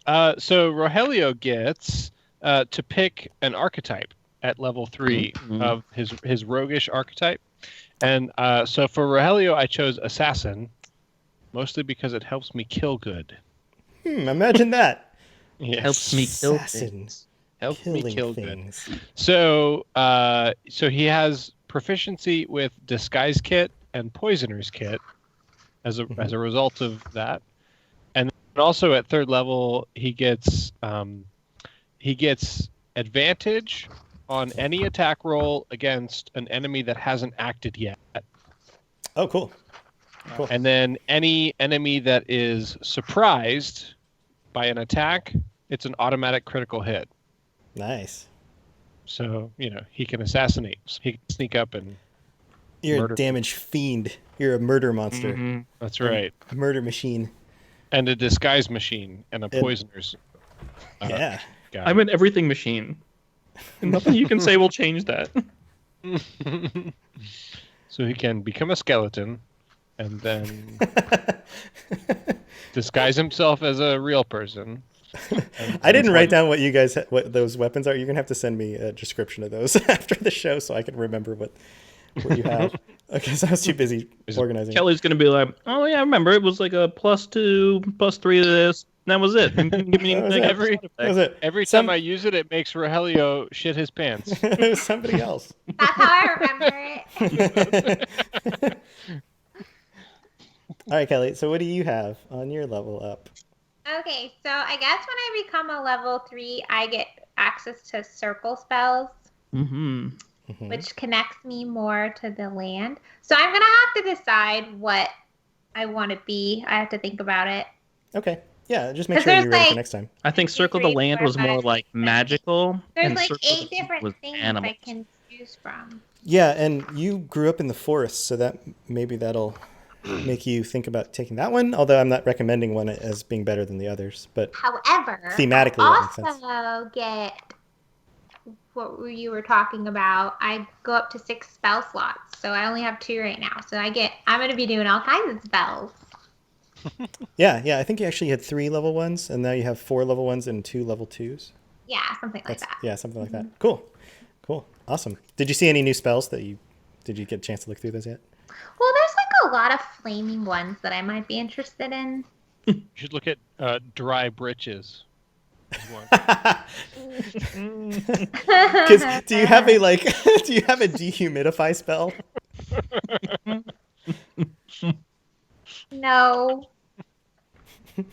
So Rogelio gets to pick an archetype at level 3 of his roguish archetype. And so for Rogelio, I chose Assassin, mostly because it helps me kill good. Imagine that. Yes. Helps me kill Assassin. things. Helps me Killing kill things. good. So he has proficiency with Disguise Kit and Poisoner's Kit as a result of that. And also at third level, he gets advantage on any attack roll against an enemy that hasn't acted yet. Oh, cool. And then any enemy that is surprised by an attack, it's an automatic critical hit. Nice. So, he can assassinate. He can sneak up and You're murder. a damage fiend. You're a murder monster. Mm-hmm. That's right. A murder machine. And a disguise machine and a poisoner's Yeah. guy. I'm an everything machine. And nothing you can say will change that. So he can become a skeleton and then disguise himself as a real person. I didn't write down what those weapons are. You're gonna have to send me a description of those after the show so I can remember what you have. Okay, so I was too busy organizing. Kelly's going to be like, oh, yeah, I remember. It was like a +2, +3 to this. And that was it. Give me That was like, it. That was it. Every time I use it, it makes Rogelio shit his pants. It was somebody else. That's how I remember it. All right, Kelly. So what do you have on your level up? Okay, so I guess when I become a level 3, I get access to circle spells, which connects me more to the land. So I'm going to have to decide what I want to be. I have to think about it. Okay. Yeah, just make sure you're ready for next time. I think Circle of the Land was more like magical. There's and like Circle of 8 the Sea different was things animals. I can choose from. Yeah, and you grew up in the forest, so that maybe that'll make you think about taking that one. Although I'm not recommending one as being better than the others, but However, thematically that makes sense. I also get what you were talking about. I go up to 6 spell slots, so I only have 2 right now. So I'm going to be doing all kinds of spells. Yeah, I think you actually had 3 level 1s, and now you have 4 level 1s and 2 level 2s. Yeah, something like that. Yeah, something like that. Cool. Awesome. Did you see any new spells did you get a chance to look through those yet? Well, there's like a lot of flaming ones that I might be interested in. You should look at dry britches. Because do you have a dehumidify spell? No. Oh,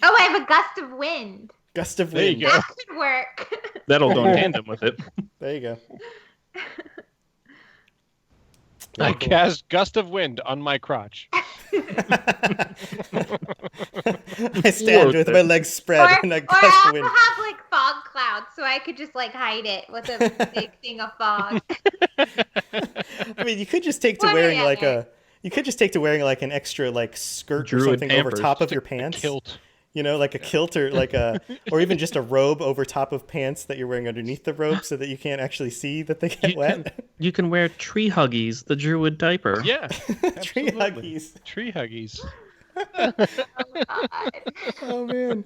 I have a gust of wind. Gust of There you wind. go. That could work. That'll go in tandem with it. There you go. I cast gust of wind on my crotch. I stand with my legs spread and a Or gust I of also wind. have like fog clouds, so I could just like hide it with a big thing of fog. I mean, you could just take to wearing like an extra like skirt or Druid something over Pampers. top of your pants. Kilt. You know, like a kilt or or even just a robe over top of pants that you're wearing underneath the robe so that you can't actually see that they get wet. You can wear Tree Huggies, the Druid diaper. Yeah. Tree absolutely. huggies. Tree huggies. Oh, God. Oh man.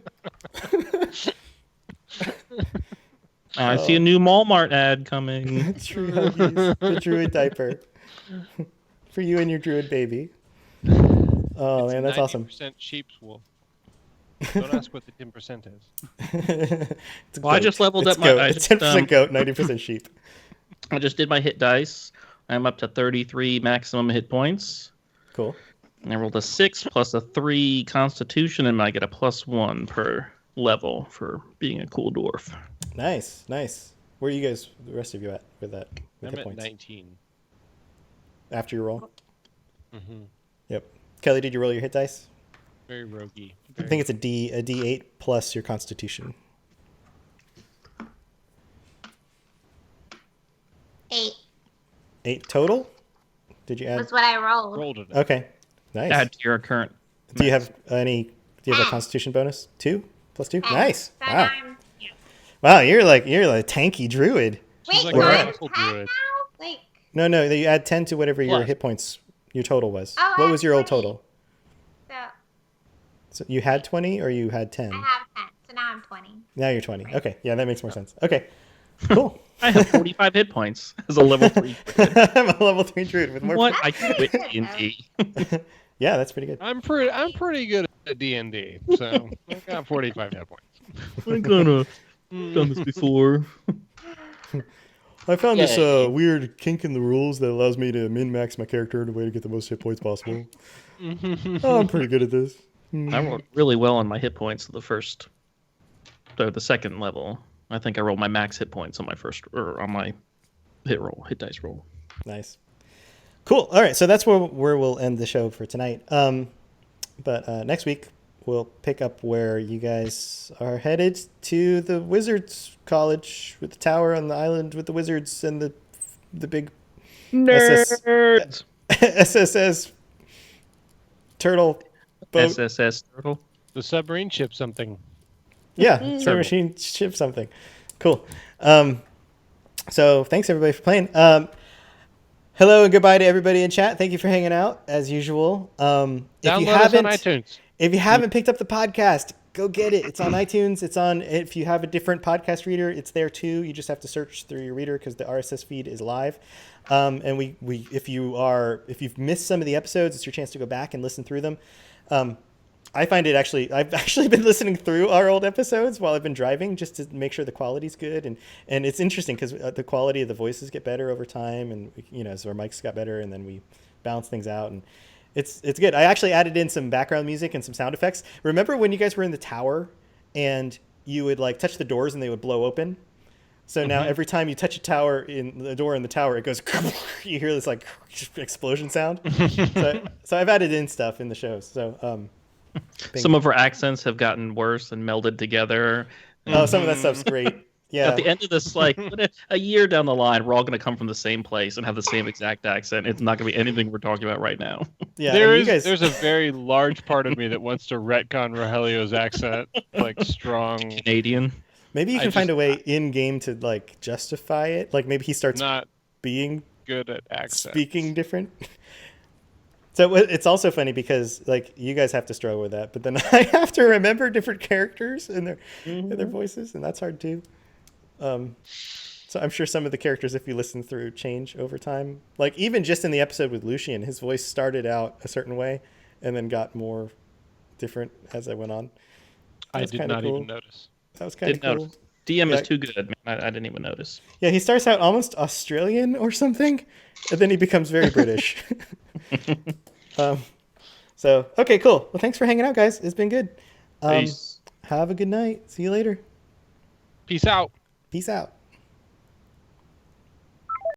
I see a new Walmart ad coming. Tree huggies. The Druid diaper. For you and your Druid baby. Oh man, that's awesome. 90% sheep's wool. Don't ask what the 10% is. It's Well, I goat. just leveled It's up my goat. dice. It's 10% goat, 90% sheep. I just did my hit dice. I'm up to 33 maximum hit points. Cool. And I rolled a 6 plus a 3 Constitution, and I get a +1 per level for being a cool dwarf. Nice. Where are you guys, the rest of you at with that? With I'm hit at points? 19. After your roll? Mm-hmm. Yep. Kelly, did you roll your hit dice? Very roguey. I think it's a D8 plus your Constitution. 8 8 total? Did you add? was what I rolled. rolled it. Okay. Nice. Add to your current. Do you have a Constitution bonus? 2 plus 2? Nice. So Wow. now I'm, yeah. Wow, you're like a tanky druid. She's Wait, like a I'm radical 10 druid. now? Like, No, you add 10 to whatever your Plus. hit points, your total was. Oh, I What have was your old 20. total? so So you had 20 or you had 10? I have 10, so now I'm 20. Now you're 20. Okay, yeah, that makes more sense. Okay, cool. I have 45 hit points as a level 3. I'm a level 3 druid with more. What? That's I pretty quit good, D&D. Yeah, that's pretty good. I'm pretty good at D&D, so I got 45 hit points. I'm gonna done this before. I found this Yay. weird kink in the rules that allows me to min-max my character in a way to get the most hit points possible. Oh, I'm pretty good at this. I rolled really well on my hit points the second level. I think I rolled my max hit points on on my hit dice roll. Nice. Cool. All right, so that's where we'll end the show for tonight. But next week we'll pick up where you guys are headed to the Wizards College with the tower on the island with the wizards and the big Nerds. SSS turtle boat. SSS turtle. The submarine ship something. Yeah, Star Machine ship something. Cool. So thanks everybody for playing. Hello and goodbye to everybody in chat. Thank you for hanging out as usual. Download us on iTunes. If you haven't picked up the podcast, go get it. It's on iTunes. If you have a different podcast reader, it's there too. You just have to search through your reader because the RSS feed is live. And if you've missed some of the episodes, it's your chance to go back and listen through them. I've actually been listening through our old episodes while I've been driving just to make sure the quality's good. And it's interesting because the quality of the voices get better over time. And, as our mics got better and then we bounce things out. And it's good. I actually added in some background music and some sound effects. Remember when you guys were in the tower and you would like touch the doors and they would blow open? So now every time you touch a tower in the door in the tower, it goes, you hear this like explosion sound. So I've added in stuff in the shows. So, Some of our accents have gotten worse and melded together. oh, some of that stuff's great. Yeah. At the end of this, a year down the line, we're all going to come from the same place and have the same exact accent. It's not going to be anything we're talking about right now. Yeah. There's a very large part of me that wants to retcon Rogelio's accent, like strong. Canadian. Maybe you can find a way in game to like justify it. Like maybe he starts Not being good at accents. speaking different. So it's also funny because like you guys have to struggle with that, but then I have to remember different characters and their voices, and that's hard too. So I'm sure some of the characters, if you listen through, change over time. Like even just in the episode with Lucian, his voice started out a certain way and then got more different as I went on. I did not even notice. That was kind of cool. Notice. DM is too good, man. I didn't even notice. Yeah, he starts out almost Australian or something, and then he becomes very British. So, okay, cool. Well, thanks for hanging out, guys. It's been good. Peace. Have a good night. See you later. Peace out. Peace out.